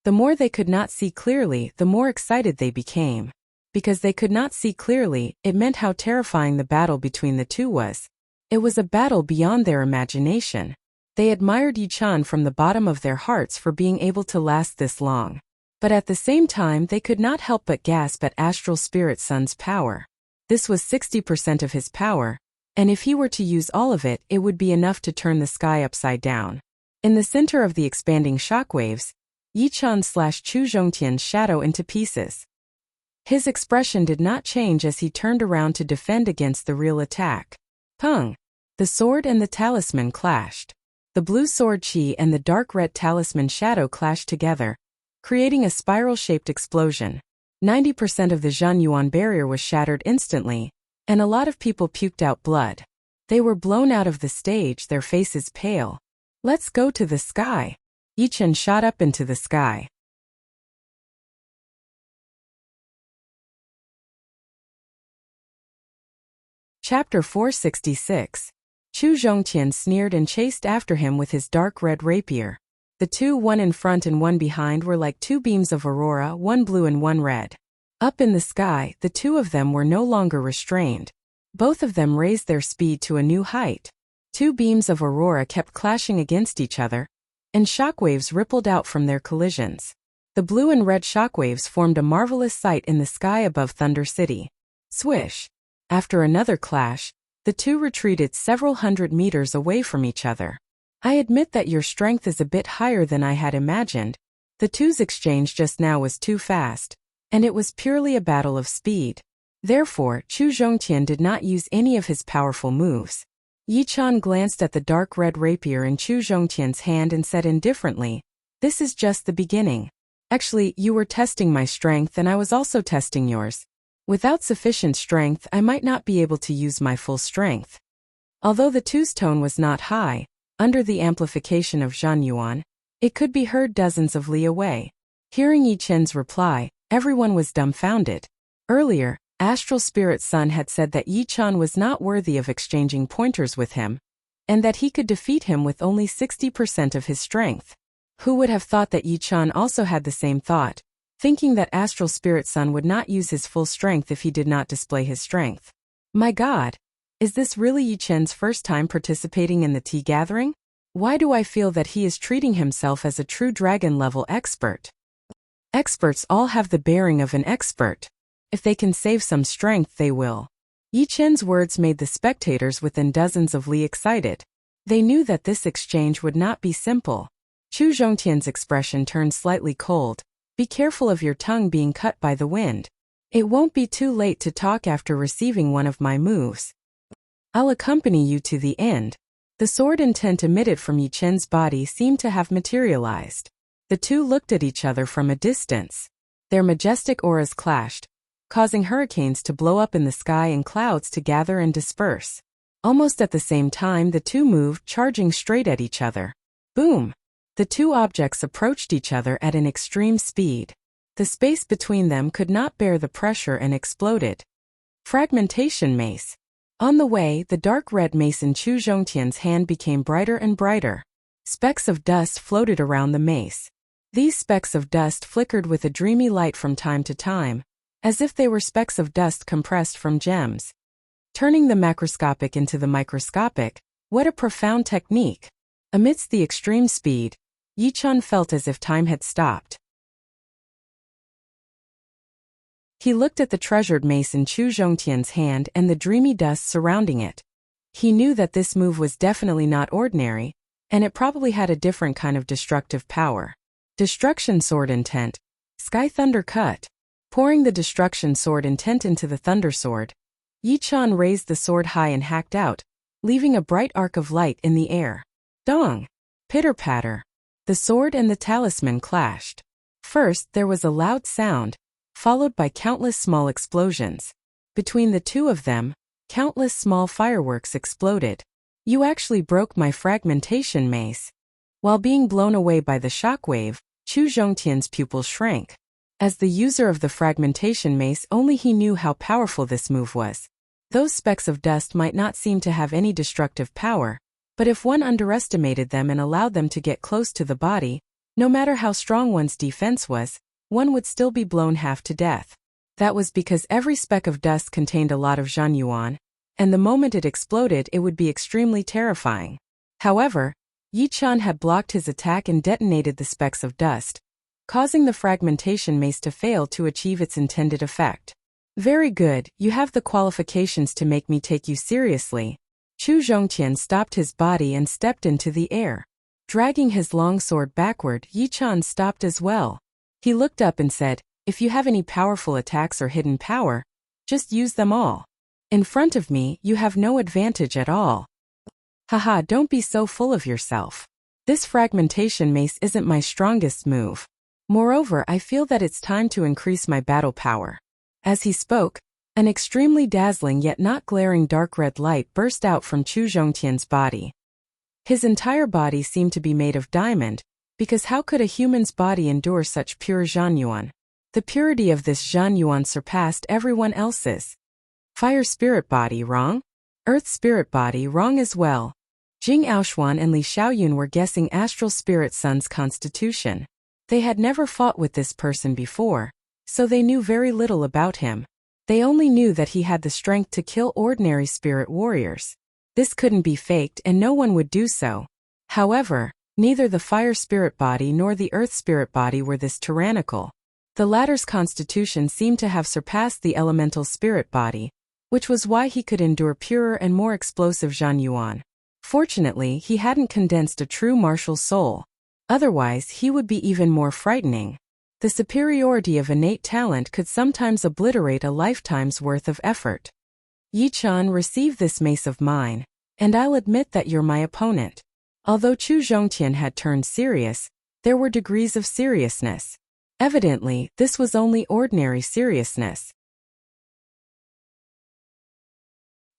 The more they could not see clearly, the more excited they became. Because they could not see clearly, it meant how terrifying the battle between the two was. It was a battle beyond their imagination. They admired Yi-chan from the bottom of their hearts for being able to last this long. But at the same time, they could not help but gasp at Astral Spirit Sun's power. This was 60% of his power, and if he were to use all of it, it would be enough to turn the sky upside down. In the center of the expanding shockwaves, Yi-chan slashed Chu Zhongtian's shadow into pieces. His expression did not change as he turned around to defend against the real attack. Pung! The sword and the talisman clashed. The blue sword chi and the dark red talisman shadow clashed together, creating a spiral-shaped explosion. 90% of the Zhan Yuan barrier was shattered instantly, and a lot of people puked out blood. They were blown out of the stage, their faces pale. Let's go to the sky. Yi-chan shot up into the sky. Chapter 466. Chu Zhongtian sneered and chased after him with his dark red rapier. The two, one in front and one behind, were like two beams of aurora, one blue and one red. Up in the sky, the two of them were no longer restrained. Both of them raised their speed to a new height. Two beams of aurora kept clashing against each other, and shockwaves rippled out from their collisions. The blue and red shockwaves formed a marvelous sight in the sky above Thunder City. Swish! After another clash, the two retreated several hundred meters away from each other. I admit that your strength is a bit higher than I had imagined. The two's exchange just now was too fast, and it was purely a battle of speed. Therefore, Chu Zhongtian did not use any of his powerful moves. Yi-chan glanced at the dark red rapier in Chu Zhongtian's hand and said indifferently, "This is just the beginning. Actually, you were testing my strength and I was also testing yours. Without sufficient strength, I might not be able to use my full strength." Although the two's tone was not high, under the amplification of Zhan Yuan, it could be heard dozens of li away. Hearing Yi-chen's reply, everyone was dumbfounded. Earlier, Astral Spirit Sun had said that Yi-chan was not worthy of exchanging pointers with him, and that he could defeat him with only 60% of his strength. Who would have thought that Yi-chan also had the same thought, thinking that Astral Spirit Sun would not use his full strength if he did not display his strength? My God! Is this really Yi-chen's first time participating in the tea gathering? Why do I feel that he is treating himself as a true dragon-level expert? Experts all have the bearing of an expert. If they can save some strength, they will. Yi-chen's words made the spectators within dozens of li excited. They knew that this exchange would not be simple. Chu Zhongtian's expression turned slightly cold. Be careful of your tongue being cut by the wind. It won't be too late to talk after receiving one of my moves. I'll accompany you to the end. The sword intent emitted from Yi Chen's body seemed to have materialized. The two looked at each other from a distance. Their majestic auras clashed, causing hurricanes to blow up in the sky and clouds to gather and disperse. Almost at the same time, the two moved, charging straight at each other. Boom! The two objects approached each other at an extreme speed. The space between them could not bear the pressure and exploded. Fragmentation mace. On the way, the dark red mace in Chu Zhongtian's hand became brighter and brighter. Specks of dust floated around the mace. These specks of dust flickered with a dreamy light from time to time, as if they were specks of dust compressed from gems. Turning the macroscopic into the microscopic, what a profound technique! Amidst the extreme speed, Yi Chen felt as if time had stopped. He looked at the treasured mace in Chu Zhongtian's hand and the dreamy dust surrounding it. He knew that this move was definitely not ordinary, and it probably had a different kind of destructive power. Destruction sword intent. Sky thunder cut. Pouring the destruction sword intent into the thunder sword, Yi Chen raised the sword high and hacked out, leaving a bright arc of light in the air. Dong! Pitter-patter. The sword and the talisman clashed. First, there was a loud sound, followed by countless small explosions. Between the two of them, countless small fireworks exploded. You actually broke my fragmentation mace. While being blown away by the shockwave, Chu Zhongtian's pupils shrank. As the user of the fragmentation mace, only he knew how powerful this move was. Those specks of dust might not seem to have any destructive power, but if one underestimated them and allowed them to get close to the body, no matter how strong one's defense was, one would still be blown half to death. That was because every speck of dust contained a lot of zhanyuan, and the moment it exploded it would be extremely terrifying. However, Yi Chen had blocked his attack and detonated the specks of dust, causing the fragmentation mace to fail to achieve its intended effect. Very good, you have the qualifications to make me take you seriously. Chu Zhongtian stopped his body and stepped into the air. Dragging his long sword backward, Yi Chen stopped as well. He looked up and said, if you have any powerful attacks or hidden power, just use them all. In front of me, you have no advantage at all. Haha, don't be so full of yourself. This fragmentation mace isn't my strongest move. Moreover, I feel that it's time to increase my battle power. As he spoke, an extremely dazzling yet not glaring dark red light burst out from Chu Zhongtian's body. His entire body seemed to be made of diamond, because how could a human's body endure such pure zhanyuan? The purity of this zhanyuan surpassed everyone else's. Fire spirit body, wrong? Earth spirit body, wrong as well. Jing Aoshuan and Li Xiaoyun were guessing astral spirit sun's constitution. They had never fought with this person before, so they knew very little about him. They only knew that he had the strength to kill ordinary spirit warriors. This couldn't be faked and no one would do so. However, neither the fire spirit body nor the earth spirit body were this tyrannical. The latter's constitution seemed to have surpassed the elemental spirit body, which was why he could endure purer and more explosive zhanyuan. Fortunately, he hadn't condensed a true martial soul. Otherwise, he would be even more frightening. The superiority of innate talent could sometimes obliterate a lifetime's worth of effort. Yi Chen, receive this mace of mine, and I'll admit that you're my opponent. Although Chu Zhongtian had turned serious, there were degrees of seriousness. Evidently, this was only ordinary seriousness.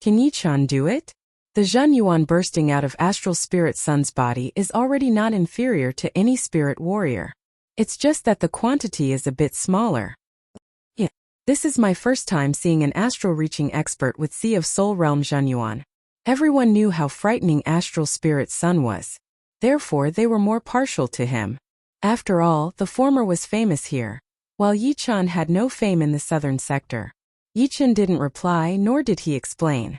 Can Yi Chen do it? The zhanyuan bursting out of astral spirit sun's body is already not inferior to any spirit warrior. It's just that the quantity is a bit smaller. Yeah, this is my first time seeing an astral-reaching expert with Sea of Soul Realm zhanyuan. Everyone knew how frightening astral spirit sun was. Therefore, they were more partial to him. After all, the former was famous here, while Yi Chen had no fame in the southern sector. Yi Chen didn't reply, nor did he explain.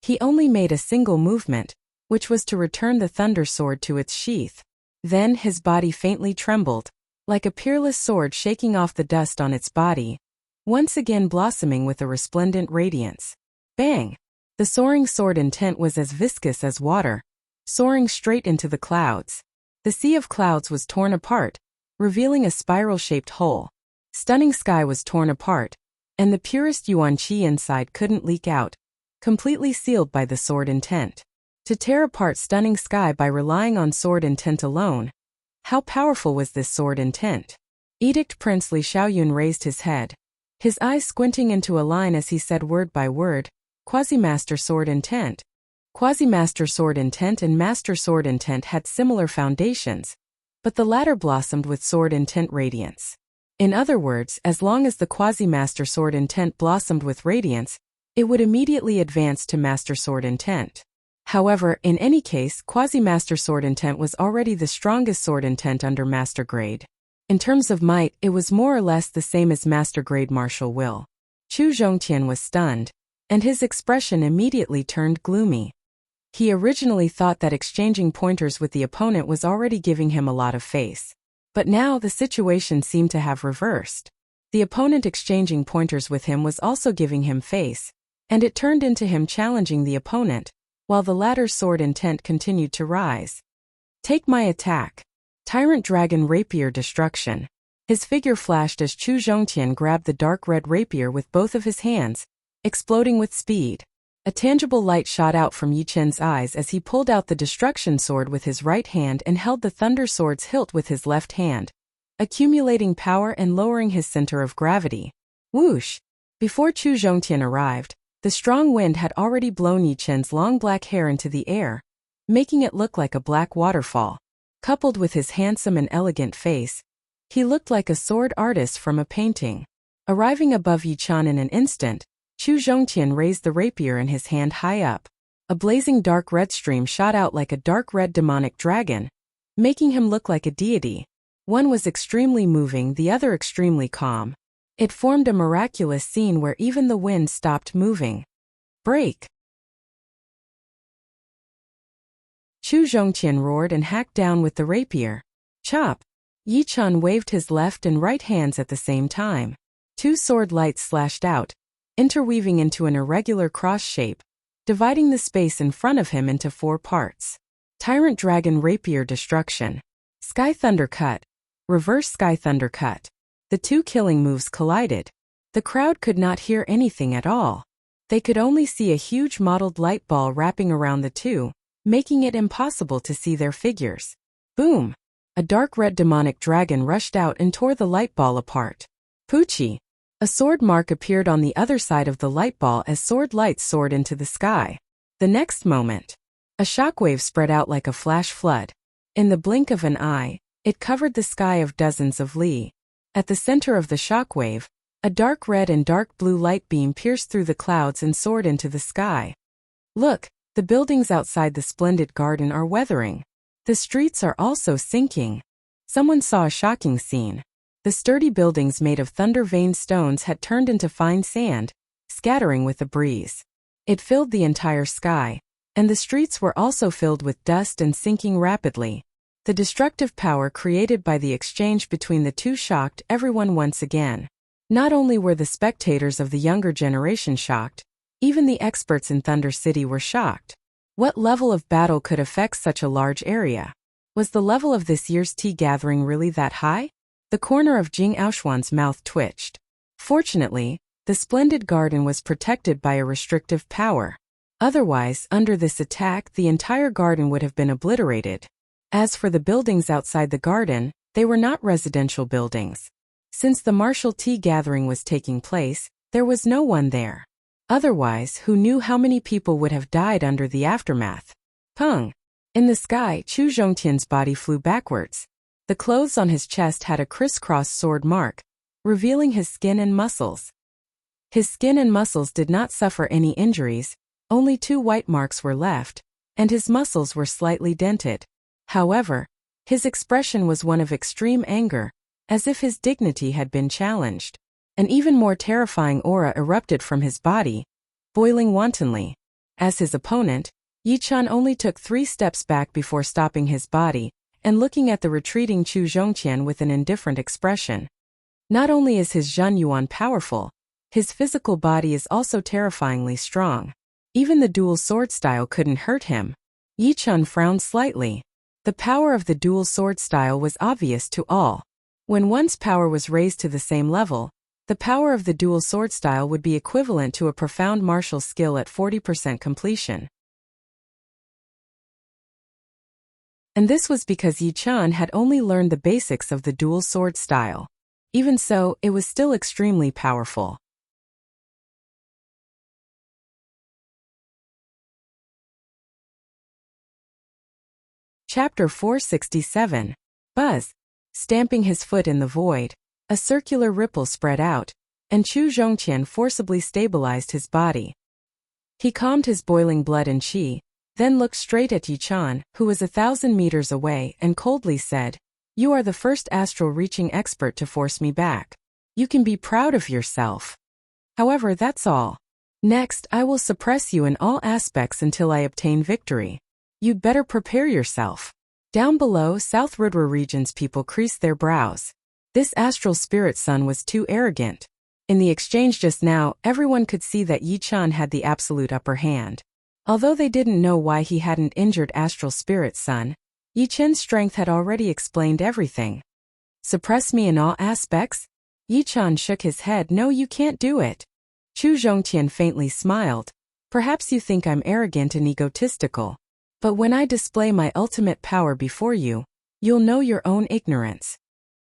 He only made a single movement, which was to return the thunder sword to its sheath. Then his body faintly trembled, like a peerless sword shaking off the dust on its body, once again blossoming with a resplendent radiance. Bang! The soaring sword intent was as viscous as water, soaring straight into the clouds. The sea of clouds was torn apart, revealing a spiral-shaped hole. Stunning sky was torn apart, and the purest yuan qi inside couldn't leak out, completely sealed by the sword intent. To tear apart stunning sky by relying on sword intent alone. How powerful was this sword intent? Edict Prince Li Xiaoyun raised his head, his eyes squinting into a line as he said word by word, Quasi-Master Sword Intent. Quasi-Master Sword Intent and Master Sword Intent had similar foundations, but the latter blossomed with Sword Intent radiance. In other words, as long as the Quasi-Master Sword Intent blossomed with radiance, it would immediately advance to Master Sword Intent. However, in any case, Quasi-Master Sword Intent was already the strongest sword intent under Master Grade. In terms of might, it was more or less the same as Master Grade Martial Will. Chu Zhongtian was stunned, and his expression immediately turned gloomy. He originally thought that exchanging pointers with the opponent was already giving him a lot of face. But now the situation seemed to have reversed. The opponent exchanging pointers with him was also giving him face, and it turned into him challenging the opponent, while the latter's sword intent continued to rise. Take my attack. Tyrant Dragon Rapier Destruction. His figure flashed as Chu Zhongtian grabbed the dark red rapier with both of his hands, exploding with speed. A tangible light shot out from Yi Chen's eyes as he pulled out the destruction sword with his right hand and held the thunder sword's hilt with his left hand, accumulating power and lowering his center of gravity. Whoosh! Before Chu Zhongtian arrived, the strong wind had already blown Yi Chen's long black hair into the air, making it look like a black waterfall. Coupled with his handsome and elegant face, he looked like a sword artist from a painting. Arriving above Yi Chen in an instant, Chu Zhongtian raised the rapier in his hand high up. A blazing dark red stream shot out like a dark red demonic dragon, making him look like a deity. One was extremely moving, the other extremely calm. It formed a miraculous scene where even the wind stopped moving. Break! Chu Zhongtian roared and hacked down with the rapier. Chop! Yi Chen waved his left and right hands at the same time. Two sword lights slashed out, interweaving into an irregular cross shape, dividing the space in front of him into 4 parts. Tyrant Dragon Rapier Destruction. Sky Thunder Cut. Reverse Sky Thunder Cut. The two killing moves collided. The crowd could not hear anything at all. They could only see a huge mottled light ball wrapping around the two, making it impossible to see their figures. Boom! A dark red demonic dragon rushed out and tore the light ball apart. Poochie! A sword mark appeared on the other side of the light ball as sword lights soared into the sky. The next moment, a shockwave spread out like a flash flood. In the blink of an eye, it covered the sky of dozens of li. At the center of the shockwave, a dark red and dark blue light beam pierced through the clouds and soared into the sky. Look! The buildings outside the splendid garden are weathering. The streets are also sinking. Someone saw a shocking scene. The sturdy buildings made of thunder-veined stones had turned into fine sand, scattering with the breeze. It filled the entire sky, and the streets were also filled with dust and sinking rapidly. The destructive power created by the exchange between the two shocked everyone once again. Not only were the spectators of the younger generation shocked, even the experts in Thunder City were shocked. What level of battle could affect such a large area? Was the level of this year's tea gathering really that high? The corner of Jing Aoshuan's mouth twitched. Fortunately, the splendid garden was protected by a restrictive power. Otherwise, under this attack, the entire garden would have been obliterated. As for the buildings outside the garden, they were not residential buildings. Since the martial tea gathering was taking place, there was no one there. Otherwise, who knew how many people would have died under the aftermath? Pung! In the sky, Chu Zhongtian's body flew backwards. The clothes on his chest had a crisscross sword mark, revealing his skin and muscles. His skin and muscles did not suffer any injuries, only 2 white marks were left, and his muscles were slightly dented. However, his expression was one of extreme anger, as if his dignity had been challenged. An even more terrifying aura erupted from his body, boiling wantonly. As his opponent, Yi Chen only took 3 steps back before stopping his body and looking at the retreating Chu Zhongtian with an indifferent expression. Not only is his Zhen Yuan powerful, his physical body is also terrifyingly strong. Even the dual sword style couldn't hurt him. Yi Chen frowned slightly. The power of the dual sword style was obvious to all. When one's power was raised to the same level, the power of the dual sword style would be equivalent to a profound martial skill at 40% completion. And this was because Yi Chen had only learned the basics of the dual sword style. Even so, it was still extremely powerful. Chapter 467. Buzz. Stamping his foot in the void, a circular ripple spread out, and Chu Zhongqian forcibly stabilized his body. He calmed his boiling blood and qi, then looked straight at Yi Chen, who was 1,000 meters away, and coldly said, "You are the first astral-reaching expert to force me back. You can be proud of yourself. However, that's all. Next, I will suppress you in all aspects until I obtain victory. You'd better prepare yourself." Down below, South Rudra region's people creased their brows. This astral spirit son was too arrogant. In the exchange just now, everyone could see that Yi Chen had the absolute upper hand. Although they didn't know why he hadn't injured astral spirit son, Yi Chen's strength had already explained everything. Suppress me in all aspects? Yi Chen shook his head. No, you can't do it. Chu Zhongqian faintly smiled. Perhaps you think I'm arrogant and egotistical. But when I display my ultimate power before you, you'll know your own ignorance.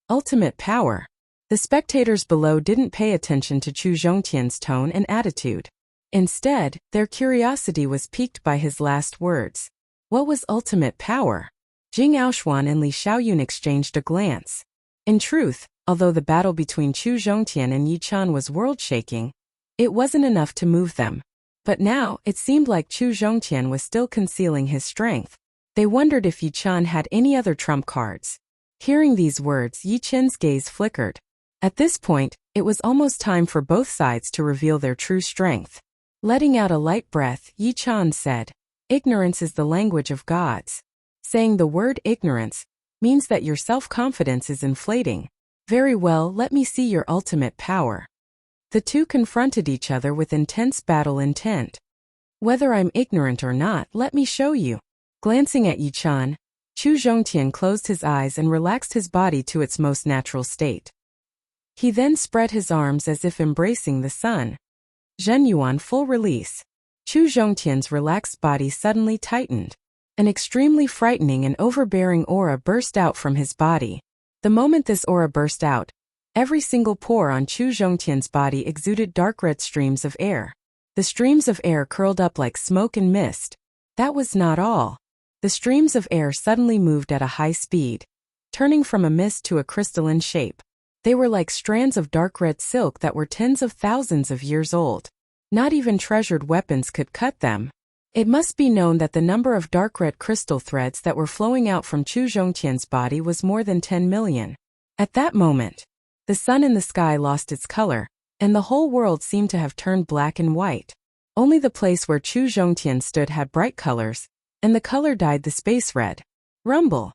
Ultimate power. The spectators below didn't pay attention to Chu Zhongqian's tone and attitude. Instead, their curiosity was piqued by his last words. What was ultimate power? Jing Aoshuan and Li Xiaoyun exchanged a glance. In truth, although the battle between Chu Zhongqian and Yi Chen was world-shaking, it wasn't enough to move them. But now, it seemed like Chu Zhongqian was still concealing his strength. They wondered if Yi Chen had any other trump cards. Hearing these words, Yi Chen's gaze flickered. At this point, it was almost time for both sides to reveal their true strength. Letting out a light breath, Yi Chen said, "Ignorance is the language of gods." Saying the word ignorance means that your self-confidence is inflating. Very well, let me see your ultimate power. The two confronted each other with intense battle intent. Whether I'm ignorant or not, let me show you. Glancing at Yi Chen, Chu Zhongqian closed his eyes and relaxed his body to its most natural state. He then spread his arms as if embracing the sun. Zhenyuan full release. Chu Zhongqian's relaxed body suddenly tightened. An extremely frightening and overbearing aura burst out from his body. The moment this aura burst out, every single pore on Chu Zhongqian's body exuded dark red streams of air. The streams of air curled up like smoke and mist. That was not all. The streams of air suddenly moved at a high speed, turning from a mist to a crystalline shape. They were like strands of dark red silk that were tens of thousands of years old. Not even treasured weapons could cut them. It must be known that the number of dark red crystal threads that were flowing out from Chu Zhongqian's body was more than 10 million. At that moment, the sun in the sky lost its color, and the whole world seemed to have turned black and white. Only the place where Chu Zhongqian stood had bright colors, and the color dyed the space red. Rumble.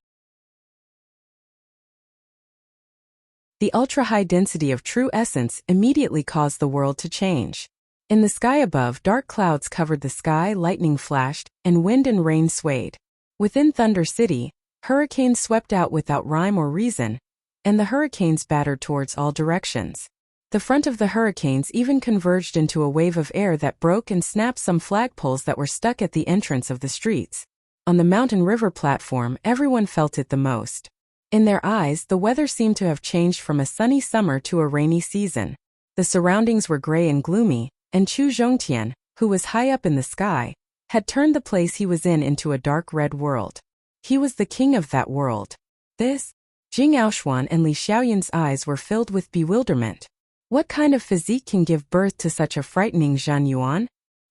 The ultra-high density of true essence immediately caused the world to change. In the sky above, dark clouds covered the sky, lightning flashed, and wind and rain swayed. Within Thunder City, hurricanes swept out without rhyme or reason, and the hurricanes battered towards all directions. The front of the hurricanes even converged into a wave of air that broke and snapped some flagpoles that were stuck at the entrance of the streets. On the mountain river platform, everyone felt it the most. In their eyes, the weather seemed to have changed from a sunny summer to a rainy season. The surroundings were gray and gloomy, and Chu Zhongqian, who was high up in the sky, had turned the place he was in into a dark red world. He was the king of that world. Jing Aoshuan and Li Xiaoyun's eyes were filled with bewilderment. What kind of physique can give birth to such a frightening Zhenyuan?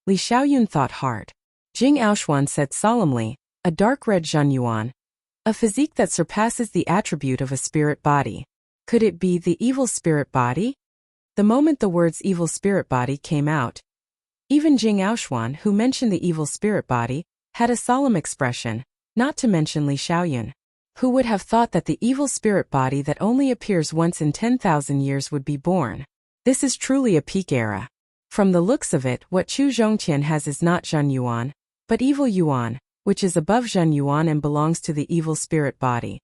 Li Xiaoyun thought hard. Jing Aoshuan said solemnly, a dark red Zhenyuan. A physique that surpasses the attribute of a spirit body. Could it be the evil spirit body? The moment the words evil spirit body came out, even Jing Aoshuan, who mentioned the evil spirit body, had a solemn expression, not to mention Li Xiaoyun. Who would have thought that the evil spirit body that only appears once in 10,000 years would be born? This is truly a peak era. From the looks of it, what Chu Zhongqian has is not Zhenyuan, but evil Yuan. which is above Zhen Yuan and belongs to the evil spirit body.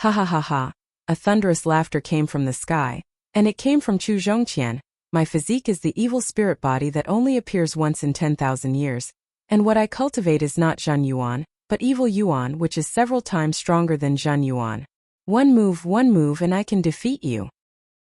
Ha ha ha ha. A thunderous laughter came from the sky, and it came from Chu Zhongqian. My physique is the evil spirit body that only appears once in 10,000 years, and what I cultivate is not Zhen Yuan, but evil Yuan, which is several times stronger than Zhen Yuan. One move, and I can defeat you.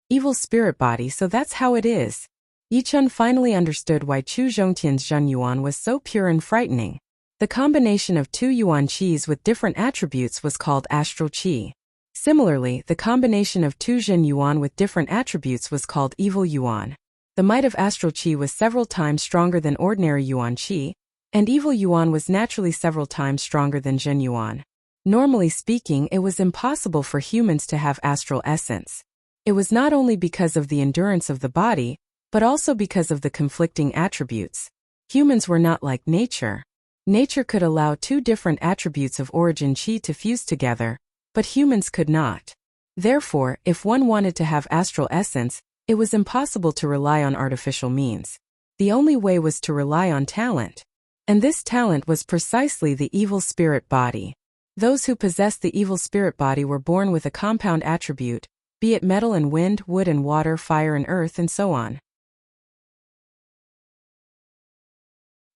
Evil spirit body, so that's how it is. Yichun finally understood why Chu Zhongtian's Zhen Yuan was so pure and frightening. The combination of two Yuan Qis with different attributes was called astral Qi. Similarly, the combination of two Zhen Yuan with different attributes was called evil Yuan. The might of astral Qi was several times stronger than ordinary Yuan Qi, and evil Yuan was naturally several times stronger than Zhen Yuan. Normally speaking, it was impossible for humans to have astral essence. It was not only because of the endurance of the body, but also because of the conflicting attributes. Humans were not like nature. Nature could allow two different attributes of origin Qi to fuse together, but humans could not. Therefore, if one wanted to have astral essence, it was impossible to rely on artificial means. The only way was to rely on talent. And this talent was precisely the evil spirit body. Those who possessed the evil spirit body were born with a compound attribute, be it metal and wind, wood and water, fire and earth, and so on.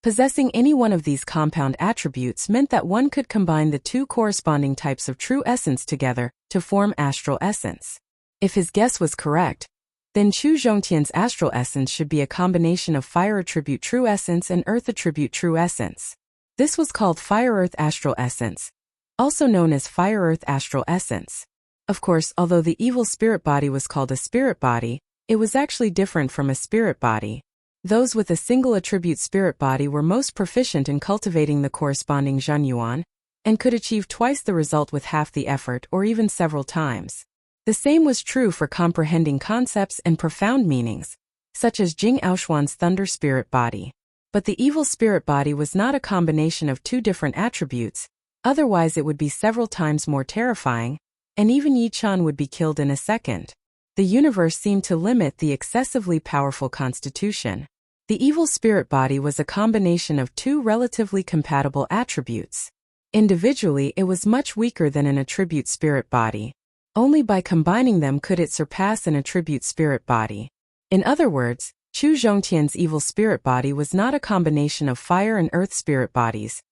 Possessing any one of these compound attributes meant that one could combine the two corresponding types of true essence together to form astral essence. If his guess was correct, then Chu Zhongtian's astral essence should be a combination of fire attribute true essence and earth attribute true essence. This was called fire-earth astral essence, also known as fire-earth astral essence. Of course, although the evil spirit body was called a spirit body, it was actually different from a spirit body. Those with a single attribute spirit body were most proficient in cultivating the corresponding Zhen Yuan, and could achieve twice the result with half the effort or even several times. The same was true for comprehending concepts and profound meanings, such as Jing Aoshuan's thunder spirit body. But the evil spirit body was not a combination of two different attributes, otherwise it would be several times more terrifying, and even Yi Chan would be killed in a second. The universe seemed to limit the excessively powerful constitution. The evil spirit body was a combination of two relatively compatible attributes. Individually, it was much weaker than an attribute spirit body. Only by combining them could it surpass an attribute spirit body. In other words, Chu Zhongtian's evil spirit body was not a combination of fire and earth spirit bodies,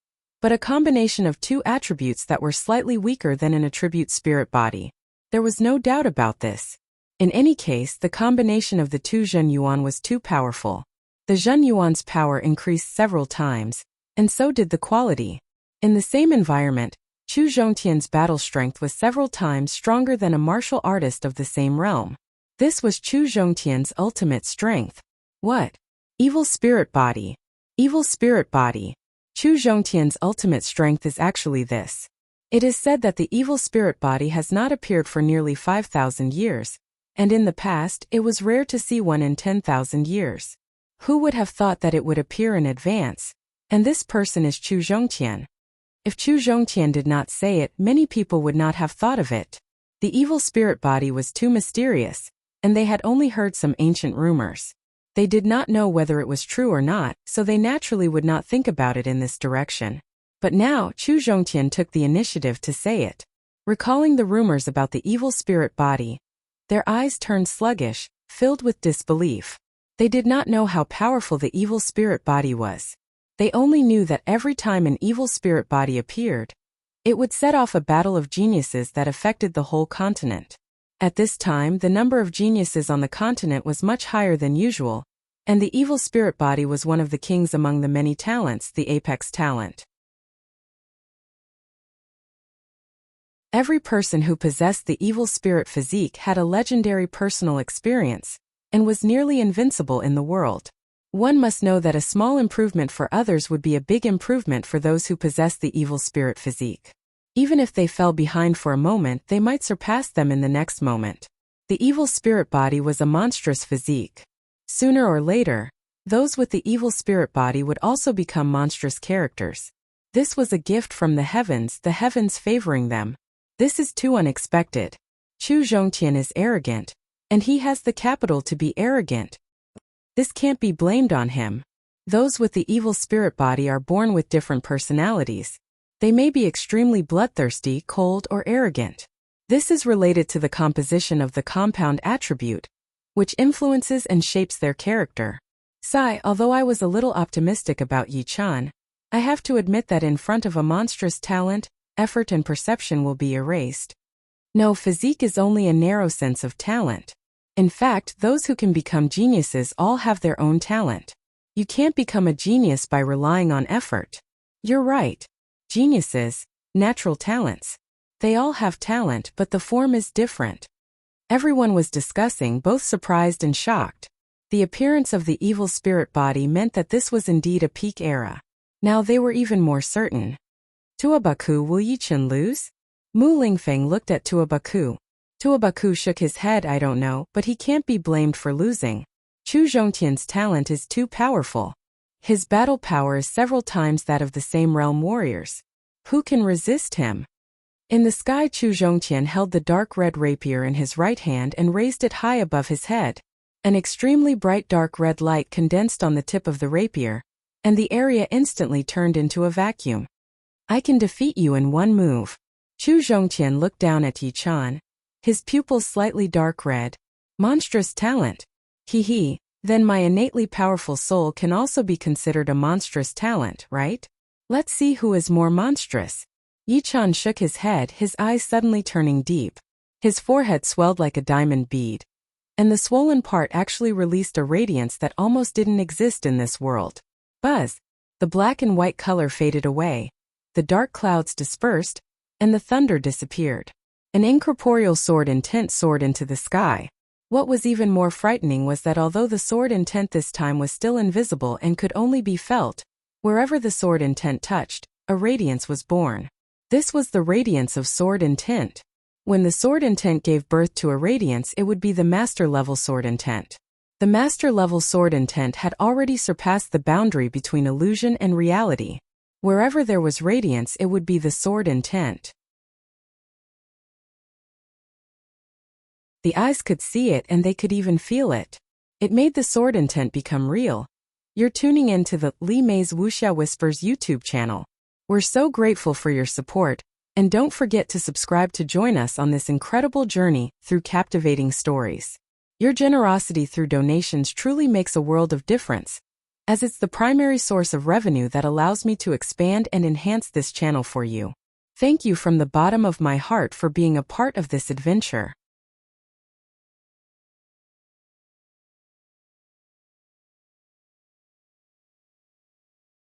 but a combination of two attributes that were slightly weaker than an attribute spirit body. There was no doubt about this. In any case, the combination of the two Zhen Yuan was too powerful. The Zhen Yuan's power increased several times, and so did the quality. In the same environment, Chu Zhongtian's battle strength was several times stronger than a martial artist of the same realm. This was Chu Zhongtian's ultimate strength. What? Evil spirit body. Evil spirit body. Chu Zhongtian's ultimate strength is actually this. It is said that the evil spirit body has not appeared for nearly 5,000 years, and in the past it was rare to see one in 10,000 years. Who would have thought that it would appear in advance? And this person is Chu Zhongtian. If Chu Zhongtian did not say it, many people would not have thought of it. The evil spirit body was too mysterious, and they had only heard some ancient rumors. They did not know whether it was true or not, so they naturally would not think about it in this direction. But now, Chu Zhongtian took the initiative to say it. Recalling the rumors about the evil spirit body, their eyes turned sluggish, filled with disbelief. They did not know how powerful the evil spirit body was. They only knew that every time an evil spirit body appeared, it would set off a battle of geniuses that affected the whole continent. At this time, the number of geniuses on the continent was much higher than usual, and the evil spirit body was one of the kings among the many talents, the apex talent. Every person who possessed the evil spirit physique had a legendary personal experience, and was nearly invincible in the world. One must know that a small improvement for others would be a big improvement for those who possess the evil spirit physique. Even if they fell behind for a moment, they might surpass them in the next moment. The evil spirit body was a monstrous physique. Sooner or later, those with the evil spirit body would also become monstrous characters. This was a gift from the heavens favoring them. This is too unexpected. Chu Zhongtian is arrogant, and he has the capital to be arrogant. This can't be blamed on him. Those with the evil spirit body are born with different personalities. They may be extremely bloodthirsty, cold, or arrogant. This is related to the composition of the compound attribute, which influences and shapes their character. Sigh, although I was a little optimistic about Yi-chan, I have to admit that in front of a monstrous talent, effort and perception will be erased. No, physique is only a narrow sense of talent. In fact, those who can become geniuses all have their own talent. You can't become a genius by relying on effort. You're right. Geniuses, natural talents. They all have talent, but the form is different. Everyone was discussing, both surprised and shocked. The appearance of the evil spirit body meant that this was indeed a peak era. Now they were even more certain. Tuobaku, will Yi-chan lose? Mu Lingfeng looked at Tuobaku. Tuobaku shook his head. I don't know, but he can't be blamed for losing. Chu Zhongtian's talent is too powerful. His battle power is several times that of the same realm warriors. Who can resist him? In the sky, Chu Zhongtian held the dark red rapier in his right hand and raised it high above his head. An extremely bright dark red light condensed on the tip of the rapier, and the area instantly turned into a vacuum. I can defeat you in one move. Chu Zhongtian looked down at Yi-chan. His pupils slightly dark red. Monstrous talent. He. Then my innately powerful soul can also be considered a monstrous talent, right? Let's see who is more monstrous. Yi-chan shook his head, his eyes suddenly turning deep. His forehead swelled like a diamond bead. And the swollen part actually released a radiance that almost didn't exist in this world. Buzz! The black and white color faded away. The dark clouds dispersed, and the thunder disappeared. An incorporeal sword intent soared into the sky. What was even more frightening was that although the sword intent this time was still invisible and could only be felt, wherever the sword intent touched, a radiance was born. This was the radiance of sword intent. When the sword intent gave birth to a radiance, it would be the master-level sword intent. The master-level sword intent had already surpassed the boundary between illusion and reality. Wherever there was radiance, it would be the sword intent. The eyes could see it and they could even feel it. It made the sword intent become real. You're tuning in to the Li Mei's Wuxia Whispers YouTube channel. We're so grateful for your support. And don't forget to subscribe to join us on this incredible journey through captivating stories. Your generosity through donations truly makes a world of difference, as it's the primary source of revenue that allows me to expand and enhance this channel for you. Thank you from the bottom of my heart for being a part of this adventure.